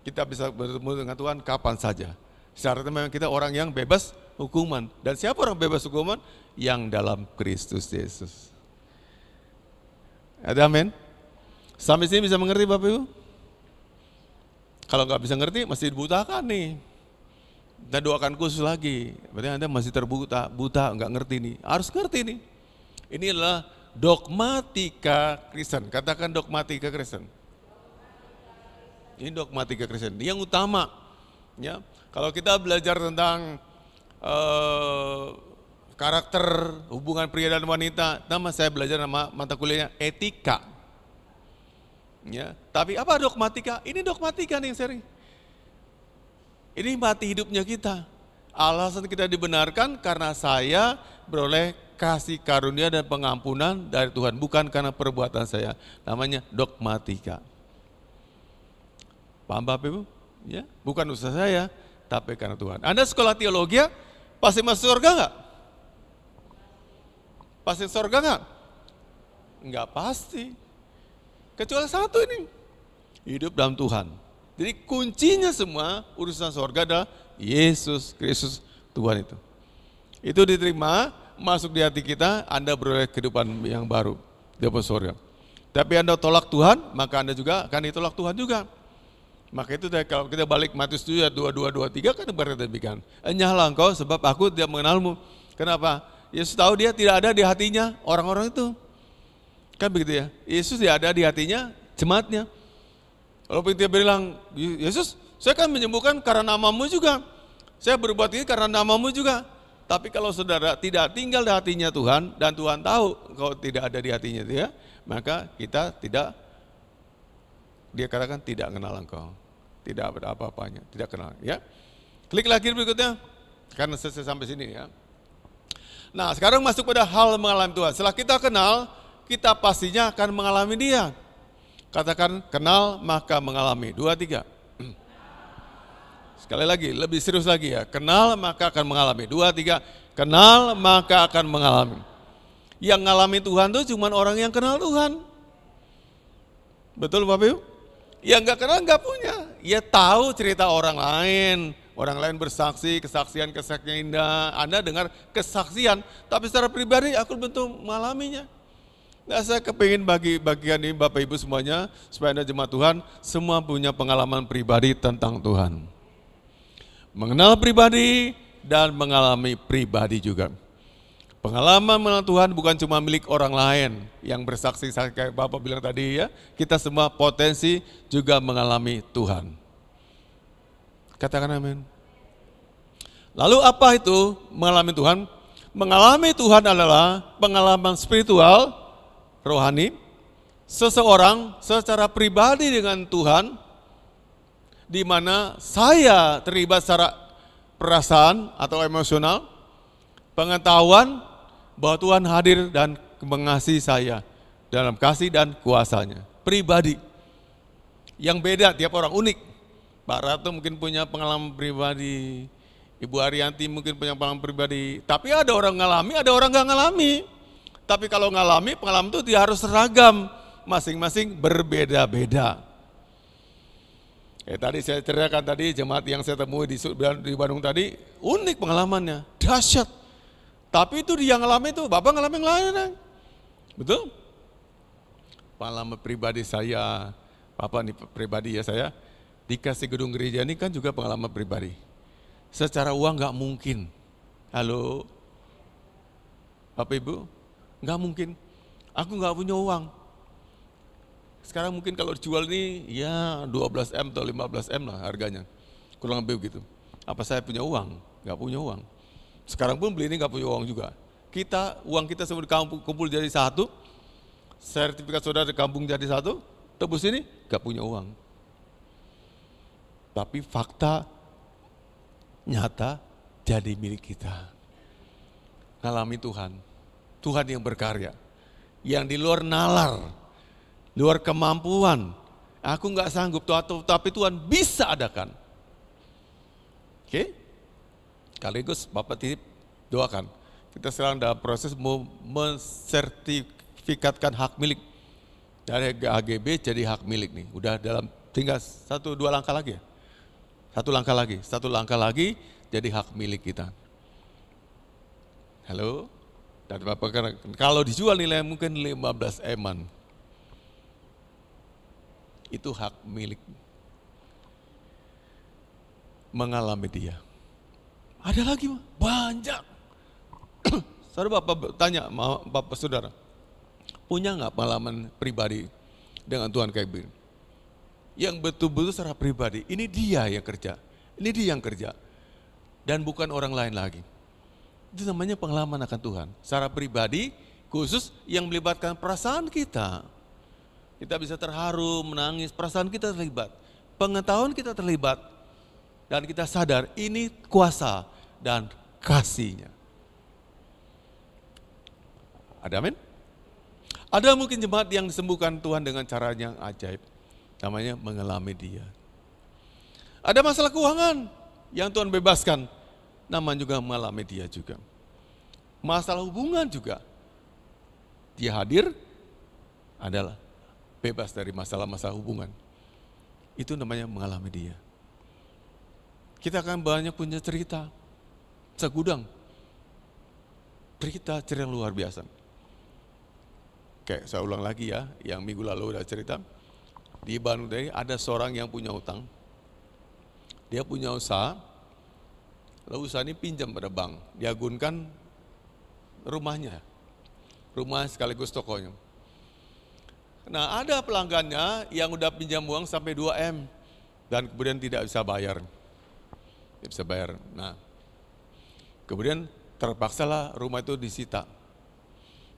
Kita bisa bertemu dengan Tuhan kapan saja. Syaratnya memang kita orang yang bebas hukuman. Dan siapa orang bebas hukuman? Yang dalam Kristus Yesus. Ada amin? Sampai sini bisa mengerti Bapak Ibu? Kalau nggak bisa ngerti, masih dibutakan nih. Dan doakan khusus lagi. Berarti Anda masih terbuta, buta, nggak ngerti nih. Harus ngerti nih. Ini adalah dogmatika Kristen. Katakan dogmatika Kristen. Ini dogmatika Kristen. Yang utama, ya. Kalau kita belajar tentang karakter hubungan pria dan wanita, saya belajar nama mata kuliahnya etika. Ya. Tapi apa dogmatika? Ini dogmatika nih yang sering. Ini mati hidupnya kita. Alasan kita dibenarkan karena saya beroleh kasih karunia dan pengampunan dari Tuhan. Bukan karena perbuatan saya. Namanya dogmatika. Paham Bapak Ibu? Ya, bukan usaha saya, tapi karena Tuhan. Anda sekolah teologi, pasti masuk surga enggak? Pasti surga enggak? Enggak pasti. Kecuali satu ini. Hidup dalam Tuhan. Jadi kuncinya semua urusan surga adalah Yesus Kristus Tuhan itu. Itu diterima, masuk di hati kita, Anda beroleh kehidupan yang baru di surga. Tapi Anda tolak Tuhan, maka Anda juga akan ditolak Tuhan juga. Maka itu kalau kita balik Matius 7 22-23 kan berkata demikian. Enyahlah engkau sebab aku tidak mengenalmu. Kenapa? Yesus tahu dia tidak ada di hatinya orang-orang itu. Kan begitu ya. Yesus tidak ada di hatinya jemaatnya. Walaupun dia bilang, Yesus, saya kan menyembuhkan karena namamu juga. Saya berbuat ini karena namamu juga. Tapi kalau saudara tidak tinggal di hatinya Tuhan, dan Tuhan tahu kalau tidak ada di hatinya dia, maka kita tidak, dia katakan tidak kenal engkau. Tidak ada apa-apanya, tidak kenal. Ya. Klik lagi berikutnya, karena saya sampai sini ya. Nah sekarang masuk pada hal mengalami Tuhan. Setelah kita kenal, kita pastinya akan mengalami dia. Katakan kenal maka mengalami. 2, 3. Sekali lagi, lebih serius lagi ya. Kenal maka akan mengalami. 2, 3. Kenal maka akan mengalami. Yang mengalami Tuhan itu cuma orang yang kenal Tuhan. Betul Bapak Ibu? Yang nggak kenal nggak punya. Ya tahu cerita orang lain. Orang lain bersaksi, kesaksian indah. Anda dengar kesaksian. Tapi secara pribadi aku belum mengalaminya. Nah, saya kepingin bagi bagian ini Bapak Ibu semuanya, supaya Anda jemaat Tuhan, semua punya pengalaman pribadi tentang Tuhan. Mengenal pribadi dan mengalami pribadi juga. Pengalaman mengenal Tuhan bukan cuma milik orang lain yang bersaksi, kayak Bapak bilang tadi ya, kita semua potensi juga mengalami Tuhan. Katakan amin. Lalu apa itu mengalami Tuhan? Mengalami Tuhan adalah pengalaman spiritual, rohani, seseorang secara pribadi dengan Tuhan, di mana saya terlibat secara perasaan atau emosional, pengetahuan bahwa Tuhan hadir dan mengasihi saya dalam kasih dan kuasanya. Pribadi, yang beda tiap orang unik. Pak Ratu mungkin punya pengalaman pribadi, Ibu Arianti mungkin punya pengalaman pribadi, tapi ada orang ngalami, ada orang nggak ngalami. Tapi kalau ngalami, pengalaman itu dia harus seragam, masing-masing berbeda-beda. Tadi saya ceritakan tadi, jemaat yang saya temui di Bandung tadi, unik pengalamannya, dahsyat. Tapi itu dia ngalami itu, Bapak ngalami yang lain. Kan? Betul? Pengalaman pribadi saya, Bapak nih pribadi ya saya, dikasih gedung gereja ini kan juga pengalaman pribadi. Secara uang nggak mungkin. Halo, Bapak Ibu? Nggak mungkin, aku nggak punya uang. Sekarang mungkin kalau dijual ini ya 12M atau 15M lah harganya. Kurang lebih begitu. Apa saya punya uang? Nggak punya uang. Sekarang pun beli ini nggak punya uang juga. Uang kita semua kumpul jadi satu, sertifikat saudara di kampung jadi satu, tebus ini nggak punya uang. Tapi fakta nyata jadi milik kita. Ngalami Tuhan. Tuhan yang berkarya, yang di luar nalar, luar kemampuan. Aku nggak sanggup, tapi Tuhan bisa adakan. Oke? Sekaligus Bapak titip doakan. Kita sekarang dalam proses mau mensertifikatkan hak milik Dari HGB jadi hak milik nih. Udah dalam tinggal 1-2 langkah lagi ya. 1 langkah lagi jadi hak milik kita. Halo? Dan kalau dijual nilai mungkin 15 eman. Itu hak milik. Mengalami dia. Ada lagi banyak. Saudara Bapak tanya Bapak Saudara, punya nggak pengalaman pribadi dengan Tuhan kayak begini? Yang betul-betul secara pribadi, ini dia yang kerja, dan bukan orang lain lagi. Itu namanya pengalaman akan Tuhan. Secara pribadi, khusus yang melibatkan perasaan kita. Kita bisa terharu, menangis, perasaan kita terlibat, pengetahuan kita terlibat, dan kita sadar ini kuasa dan kasih-Nya. Ada amin? Ada mungkin jemaat yang disembuhkan Tuhan dengan cara yang ajaib. Namanya mengalami dia. Ada masalah keuangan yang Tuhan bebaskan. Namanya juga mengalami dia juga. Masalah hubungan juga. Dia hadir adalah bebas dari masalah-masalah hubungan. Itu namanya mengalami dia. Kita akan banyak punya cerita. Segudang. Cerita yang luar biasa. Oke, saya ulang lagi ya, yang minggu lalu udah cerita. Di Bandung tadi ada seorang yang punya utang. Dia punya usaha, lalu usaha ini pinjam pada bank. Diagunkan rumahnya sekaligus tokonya. Nah ada pelanggannya yang udah pinjam uang sampai 2M. Dan kemudian tidak bisa bayar. Nah, kemudian terpaksalah rumah itu disita.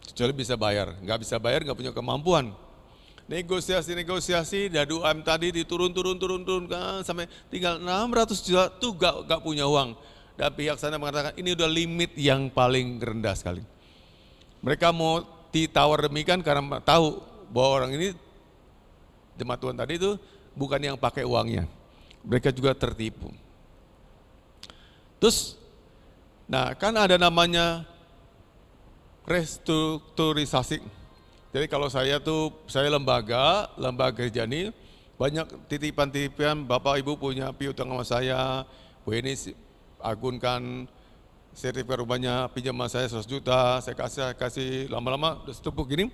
Kecuali bisa bayar, nggak punya kemampuan. Negosiasi, dari UM tadi diturun kan, sampai tinggal 600 juta tuh gak punya uang. Dan pihak sana mengatakan ini udah limit yang paling rendah sekali. Mereka mau ditawar demikian karena tahu bahwa orang ini, jemaat Tuhan tadi itu bukan yang pakai uangnya. Mereka juga tertipu. Terus, nah kan ada namanya restrukturisasi. Jadi kalau saya lembaga gereja ini, banyak titipan-titipan, Bapak Ibu punya piutang sama saya, Bu ini agunkan sertifikat rumahnya, pinjam sama saya 100 juta, saya kasih lama-lama, udah setepuk gini,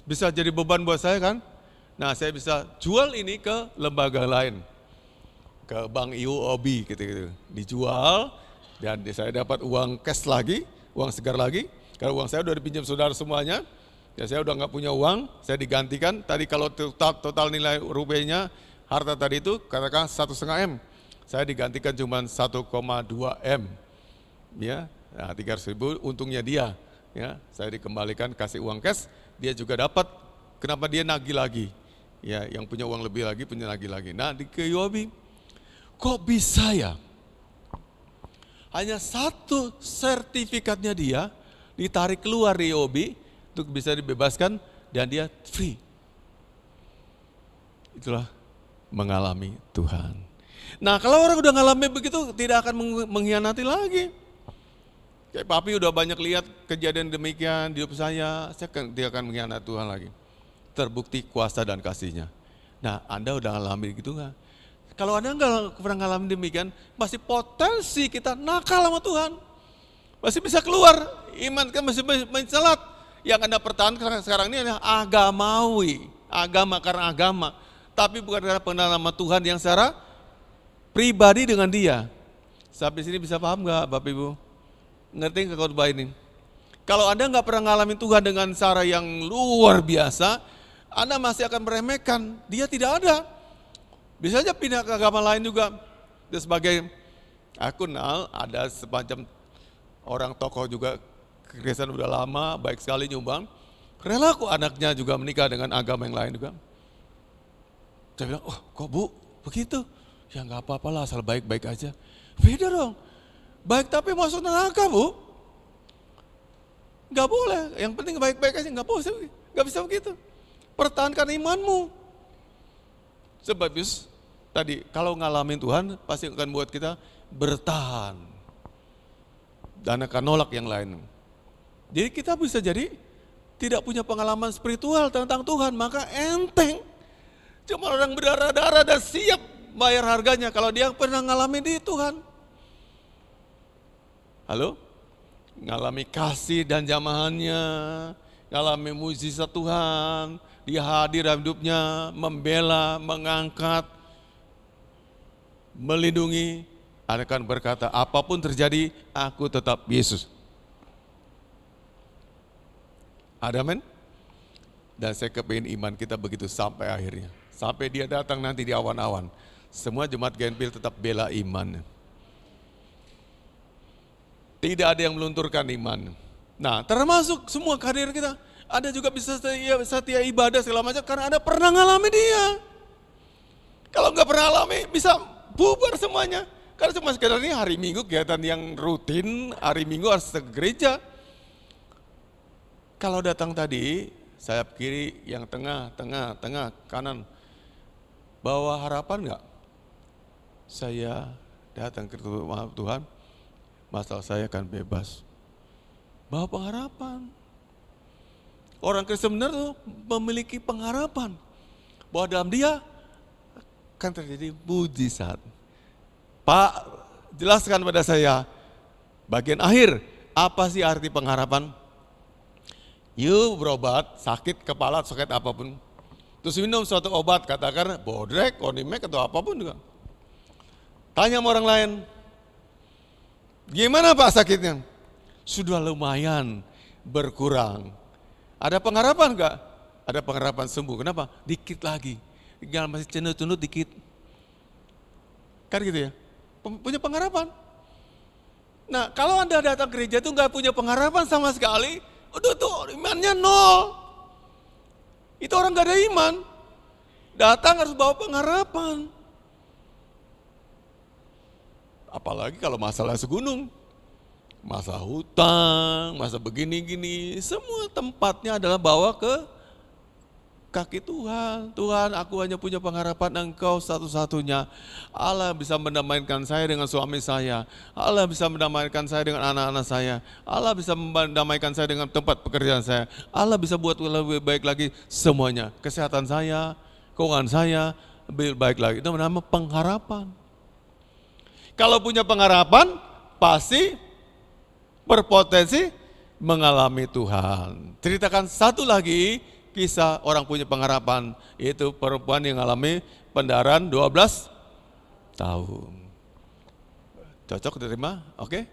bisa jadi beban buat saya kan. Nah saya bisa jual ini ke lembaga lain, ke bank UOB gitu-gitu, dijual, dan saya dapat uang cash lagi, uang segar lagi. Kalau uang saya udah dipinjam saudara semuanya, ya saya udah nggak punya uang, saya digantikan. Tadi kalau total nilai rupiahnya, harta tadi itu katakan 1,5 M, saya digantikan cuma 1,2 M, ya, nah 300.000 untungnya dia, ya, saya dikembalikan kasih uang cash, dia juga dapat. Kenapa dia nagih lagi? Ya, yang punya uang lebih lagi punya nagih lagi. Nah di KYOB, kok bisa ya? Hanya satu sertifikatnya dia ditarik keluar di IOB untuk bisa dibebaskan dan dia free. Itulah mengalami Tuhan. Nah kalau orang udah ngalami begitu tidak akan mengkhianati lagi. Kayak papi udah banyak lihat kejadian demikian di hidup saya dia akan mengkhianati Tuhan lagi. Terbukti kuasa dan kasih-Nya. Nah Anda udah ngalami gitu nggak? Kalau Anda nggak pernah ngalamin demikian, masih potensi kita nakal sama Tuhan. Masih bisa keluar, iman kan masih mencelat. Yang Anda pertahankan sekarang ini adalah agamawi, agama karena agama. Tapi bukan karena pengenalan sama Tuhan yang secara pribadi dengan dia. Sampai sini bisa paham nggak Bapak Ibu? Ngerti nggak khotbah ini? Kalau Anda nggak pernah ngalamin Tuhan dengan cara yang luar biasa, Anda masih akan meremehkan, dia tidak ada. Bisa aja pindah ke agama lain juga. Dan sebagai aku kenal ada semacam orang tokoh juga Kristen udah lama, baik sekali nyumbang. Rela kok anaknya juga menikah dengan agama yang lain juga. Saya bilang, oh kok Bu begitu? Ya nggak apa-apa lah, asal baik-baik aja. Beda dong, baik tapi masuk neraka Bu. Nggak boleh, yang penting baik-baik aja, nggak bisa begitu. Pertahankan imanmu. Sebab tadi kalau ngalamin Tuhan pasti akan buat kita bertahan dan akan nolak yang lain. Jadi kita bisa jadi tidak punya pengalaman spiritual tentang Tuhan, maka enteng. Cuma orang berdarah-darah dan siap bayar harganya kalau dia pernah ngalami di Tuhan. Halo? Ngalami kasih dan jamahannya, ngalami mujizat Tuhan, dia hadir dalam hidupnya, membela, mengangkat, melindungi, akan berkata, apapun terjadi, aku tetap Yesus. Ada amin? Dan saya kepingin iman kita begitu sampai akhirnya. Sampai dia datang nanti di awan-awan. Semua jemaat Genpil tetap bela iman. Tidak ada yang melunturkan iman. Nah, termasuk semua karir kita. Ada juga bisa setia ibadah segala macam karena ada pernah ngalami dia. Kalau nggak pernah alami bisa bubar semuanya. Karena cuma sekedar ini hari Minggu kegiatan yang rutin, hari Minggu harus ke gereja. Kalau datang tadi, sayap kiri, yang tengah, kanan. Bawa harapan enggak? Saya datang ke Tuhan, masalah saya akan bebas. Bawa pengharapan. Orang Kristen benar tuh memiliki pengharapan. Bahwa dalam dia akan terjadi mujizat. Pak, jelaskan pada saya, bagian akhir, apa sih arti pengharapan? You berobat, sakit kepala, sakit apapun. Terus minum suatu obat, katakan Bodrek, Konimek atau apapun juga. Tanya sama orang lain, gimana Pak sakitnya? Sudah lumayan berkurang. Ada pengharapan enggak? Ada pengharapan sembuh. Kenapa? Dikit lagi. Tinggal masih cenut-cenut dikit. Kan gitu ya? Punya pengharapan. Nah, kalau Anda datang ke gereja itu enggak punya pengharapan sama sekali, udah tuh imannya nol. Itu orang gak ada iman. Datang harus bawa pengharapan. Apalagi kalau masalah segunung. Masalah hutang, masalah begini-gini. Semua tempatnya adalah bawa ke kaki Tuhan. Tuhan, aku hanya punya pengharapan Engkau satu-satunya. Allah bisa mendamaikan saya dengan suami saya. Allah bisa mendamaikan saya dengan anak-anak saya. Allah bisa mendamaikan saya dengan tempat pekerjaan saya. Allah bisa buat lebih baik lagi semuanya. Kesehatan saya, keuangan saya, lebih baik lagi. Itu namanya pengharapan. Kalau punya pengharapan, pasti berpotensi mengalami Tuhan. Ceritakan satu lagi kisah orang punya pengharapan, yaitu perempuan yang mengalami pendarahan 12 tahun. Cocok diterima? Oke?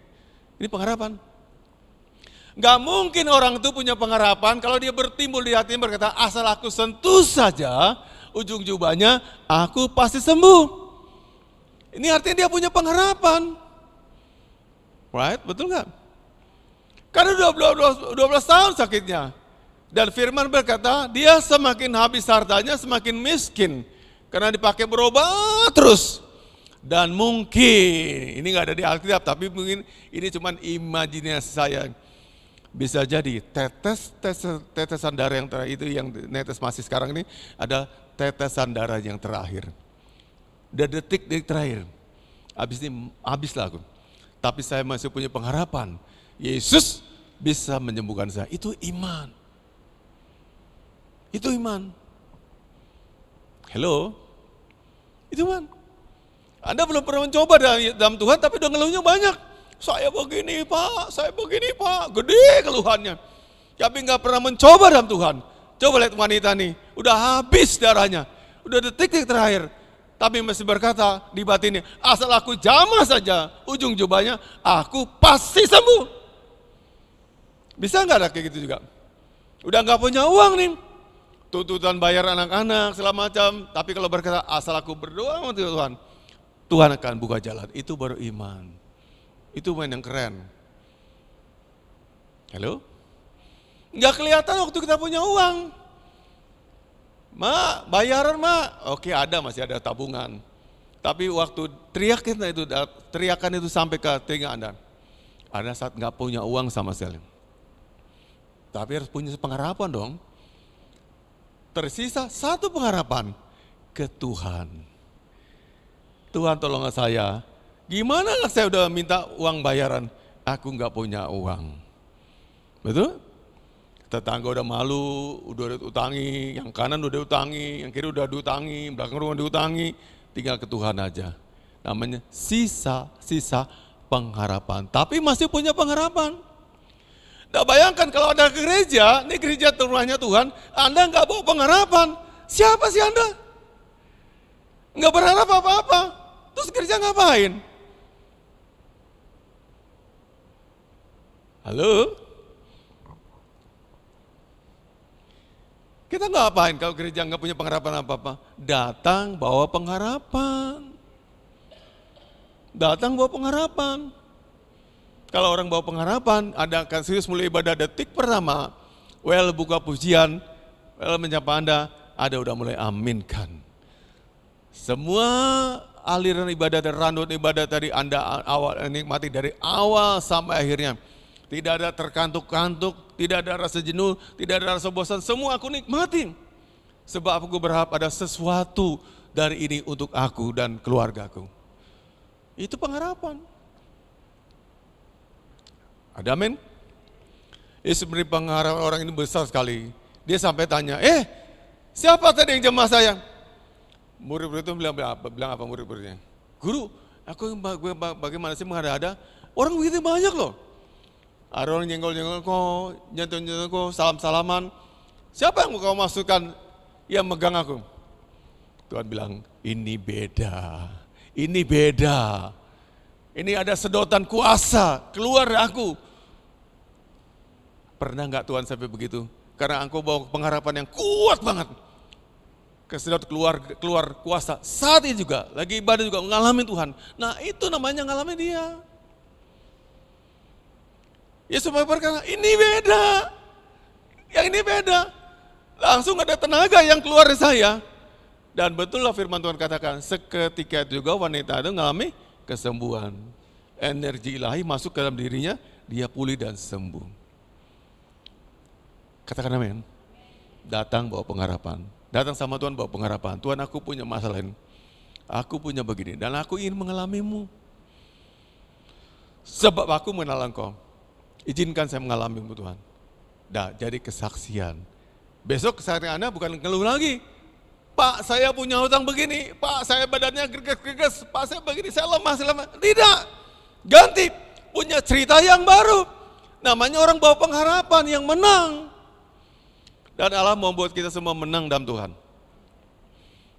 Ini pengharapan. Gak mungkin orang itu punya pengharapan kalau dia bertimbul di hatinya berkata, asal aku sentuh saja ujung jubahnya, aku pasti sembuh. Ini artinya dia punya pengharapan. Right? Betul gak? Karena 12 tahun sakitnya. Dan firman berkata, dia semakin habis hartanya, semakin miskin. Karena dipakai berobat terus. Dan mungkin, ini gak ada di Alkitab, tapi mungkin ini cuma imajinasi saya. Bisa jadi tetesan darah yang terakhir, itu yang netes masih sekarang ini, ada tetesan darah yang terakhir. Udah detik terakhir. Habis ini, habislah aku. Tapi saya masih punya pengharapan. Yesus bisa menyembuhkan saya. Itu iman. Itu iman. Hello? Itu iman. Anda belum pernah mencoba dalam Tuhan, tapi udah ngeluhnya banyak. Saya begini Pak, gede keluhannya. Tapi nggak pernah mencoba dalam Tuhan. Coba lihat wanita nih, udah habis darahnya. Udah detik-detik terakhir. Tapi masih berkata di batinnya, asal aku jamah saja ujung jubahnya, aku pasti sembuh. Bisa nggak ada kayak gitu juga? Udah nggak punya uang nih. Tuntutan bayar anak-anak, segala macam. Tapi kalau berkata, asal aku berdoa sama Tuhan, Tuhan akan buka jalan. Itu baru iman. Itu iman yang keren. Halo? Nggak kelihatan waktu kita punya uang. Mak, bayaran mak. Oke ada, masih ada tabungan. Tapi waktu teriakan itu sampai ke telinga Anda. Ada saat nggak punya uang sama sekali. Tapi harus punya pengharapan dong. Tersisa satu pengharapan, ke Tuhan. Tuhan tolonglah saya. Gimana lah saya udah minta uang bayaran, aku nggak punya uang. Betul? Tetangga udah malu, udah diutangi, yang kanan udah diutangi, yang kiri udah diutangi, belakang rumah diutangi, tinggal ke Tuhan aja. Namanya sisa pengharapan, tapi masih punya pengharapan. Nah, bayangkan kalau ada gereja, ini gereja rumahnya Tuhan, Anda nggak bawa pengharapan, siapa sih Anda? Nggak berharap apa-apa, terus gereja ngapain? Halo? Kita nggak ngapain kalau gereja nggak punya pengharapan apa-apa? Datang bawa pengharapan. Datang bawa pengharapan. Kalau orang bawa pengharapan, Anda akan serius mulai ibadah detik pertama. Buka pujian, menyapa Anda udah mulai aminkan. Semua aliran ibadah dan rundown ibadah tadi Anda nikmati dari awal sampai akhirnya. Tidak ada terkantuk-kantuk, tidak ada rasa jenuh, tidak ada rasa bosan, semua aku nikmatin. Sebab aku berharap ada sesuatu dari ini untuk aku dan keluargaku. Itu pengharapan. Ada amin? Yesus memberi pengharapan, orang ini besar sekali. Dia sampai tanya, siapa tadi yang jemaah saya? Murid-murid itu bilang apa murid-muridnya? Guru, aku bagaimana sih mengada-ada? Orang begitu banyak loh. Ada orang nyenggol-nyenggol kok, nyentuh-nyentuh kok, salam-salaman. Siapa yang kau masukkan yang megang aku? Tuhan bilang, ini beda. Ini beda. Ini ada sedotan kuasa keluar dari aku. Pernah nggak Tuhan sampai begitu? Karena engkau bawa pengharapan yang kuat banget. Kesedot keluar kuasa. Saat ini juga, lagi ibadah juga mengalami Tuhan. Nah itu namanya mengalami dia. Yesus berkata, ini beda. Yang ini beda. Langsung ada tenaga yang keluar dari saya. Dan betullah firman Tuhan katakan, seketika itu juga wanita itu mengalami kesembuhan. Energi ilahi masuk ke dalam dirinya, dia pulih dan sembuh. Katakan amin. Datang bawa pengharapan. Datang sama Tuhan bawa pengharapan. Tuhan, aku punya masalah ini. Aku punya begini dan aku ingin mengalamimu. Sebab aku mengenal Engkau. Izinkan saya mengalamimu Tuhan. Dah jadi kesaksian. Besok kesaksian Anda bukan ngeluh lagi. Pak, saya punya hutang begini. Pak, saya badannya greges-greges. Pak, saya begini, saya lemah. Tidak. Ganti. Punya cerita yang baru. Namanya orang bawa pengharapan yang menang. Dan Allah membuat kita semua menang dalam Tuhan.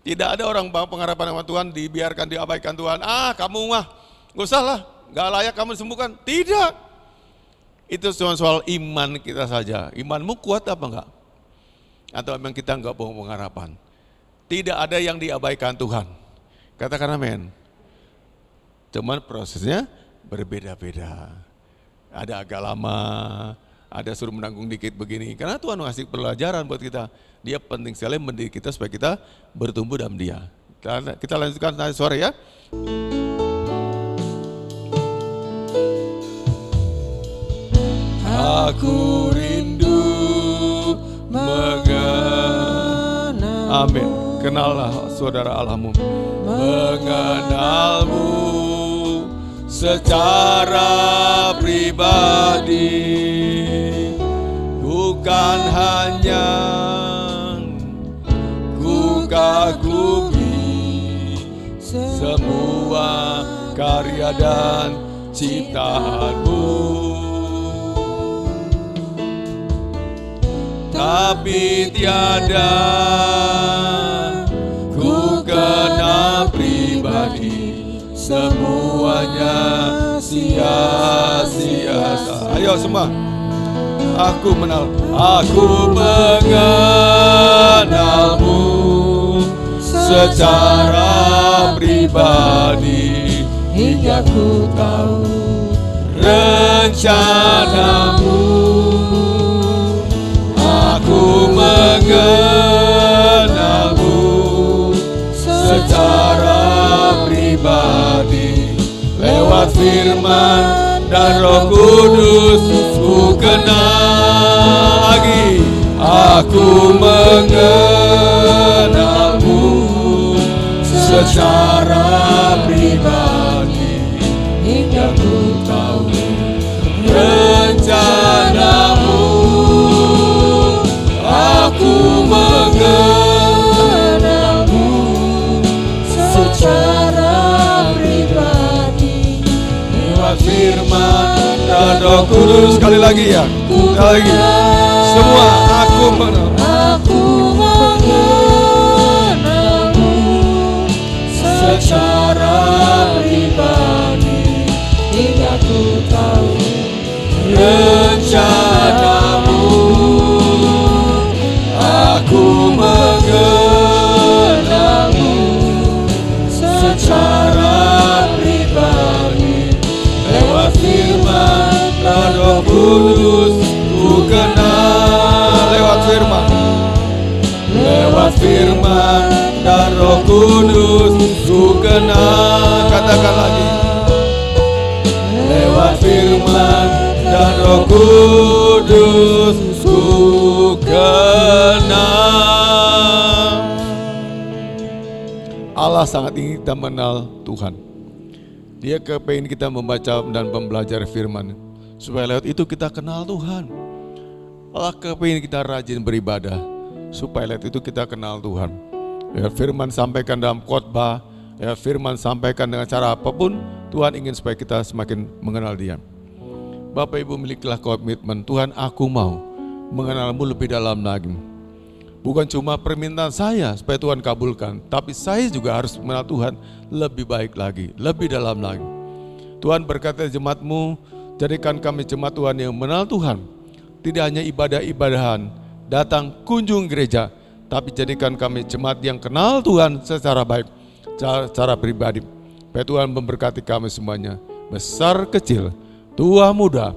Tidak ada orang bawa pengharapan sama Tuhan, dibiarkan, diabaikan Tuhan. Kamu mah, gak usah lah. Gak layak kamu disembuhkan. Tidak. Itu cuma soal iman kita saja. Imanmu kuat apa enggak? Atau memang kita enggak bawa pengharapan? Tidak ada yang diabaikan Tuhan. Katakan amin. Cuman prosesnya berbeda-beda. Ada agak lama, ada suruh menanggung dikit begini. Karena Tuhan ngasih pelajaran buat kita. Dia penting sekali mendidik kita supaya kita bertumbuh dalam Dia. Kita lanjutkan nanti sore ya. Aku rindu mengenalmu. Amin. Kenallah saudara Allahmu. Mengenalmu secara pribadi. Bukan hanya ku kagumi semua karya dan ciptaanmu. Tapi tiada ku kenal pribadi, semuanya sia-sia. Ayo semua, aku mengenalmu secara pribadi, hingga ku tahu rencanamu. Aku mengenalmu secara pribadi, lewat firman dan Roh Kudus ku kenal lagi. Aku mengenalmu secara pribadi, hingga ku tahu rencanamu. Roh Kudus. Sekali lagi ya, sekali lagi. Semua aku mengenal. Aku mengenalmu secara pribadi, hingga ku tahu rencanamu. Aku mengenalmu secara pribadi, lewat firman dan Roh Kudus ku kenal. Lewat firman, lewat firman dan Roh Kudus ku kenal. Katakan lagi, lewat firman dan Roh Kudus ku kenal. Allah sangat ingin kita mengenal Tuhan. Dia kepengen kita membaca dan belajar firman, supaya lewat itu kita kenal Tuhan. Allah kepengen kita rajin beribadah, supaya lewat itu kita kenal Tuhan. Lewat firman sampaikan dalam khotbah, lewat firman sampaikan dengan cara apapun, Tuhan ingin supaya kita semakin mengenal Dia. Bapak Ibu, milikilah komitmen, Tuhan aku mau mengenalmu lebih dalam lagi. Bukan cuma permintaan saya supaya Tuhan kabulkan, tapi saya juga harus mengenal Tuhan lebih baik lagi, lebih dalam lagi. Tuhan berkata jemaat-Mu, jadikan kami jemaat Tuhan yang mengenal Tuhan. Tidak hanya ibadah-ibadahan, datang kunjung gereja, tapi jadikan kami jemaat yang kenal Tuhan secara baik, secara pribadi. Supaya Tuhan memberkati kami semuanya, besar kecil, tua muda,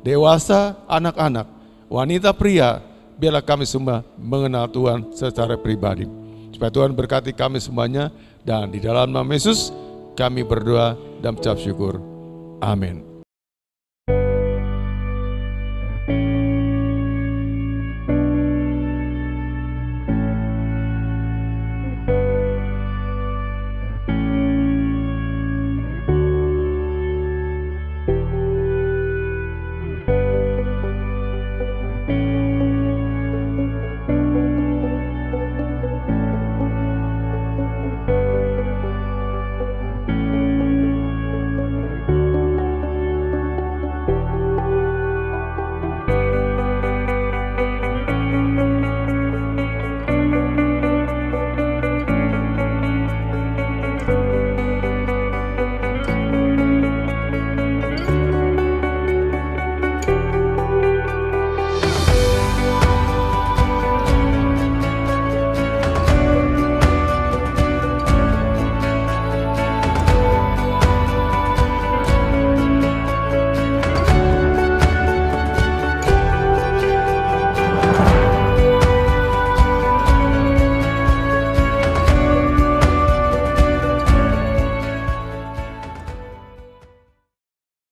dewasa, anak-anak, wanita pria, biarlah kami semua mengenal Tuhan secara pribadi. Supaya Tuhan berkati kami semuanya, dan di dalam nama Yesus kami berdoa dan mengucap syukur. Amin.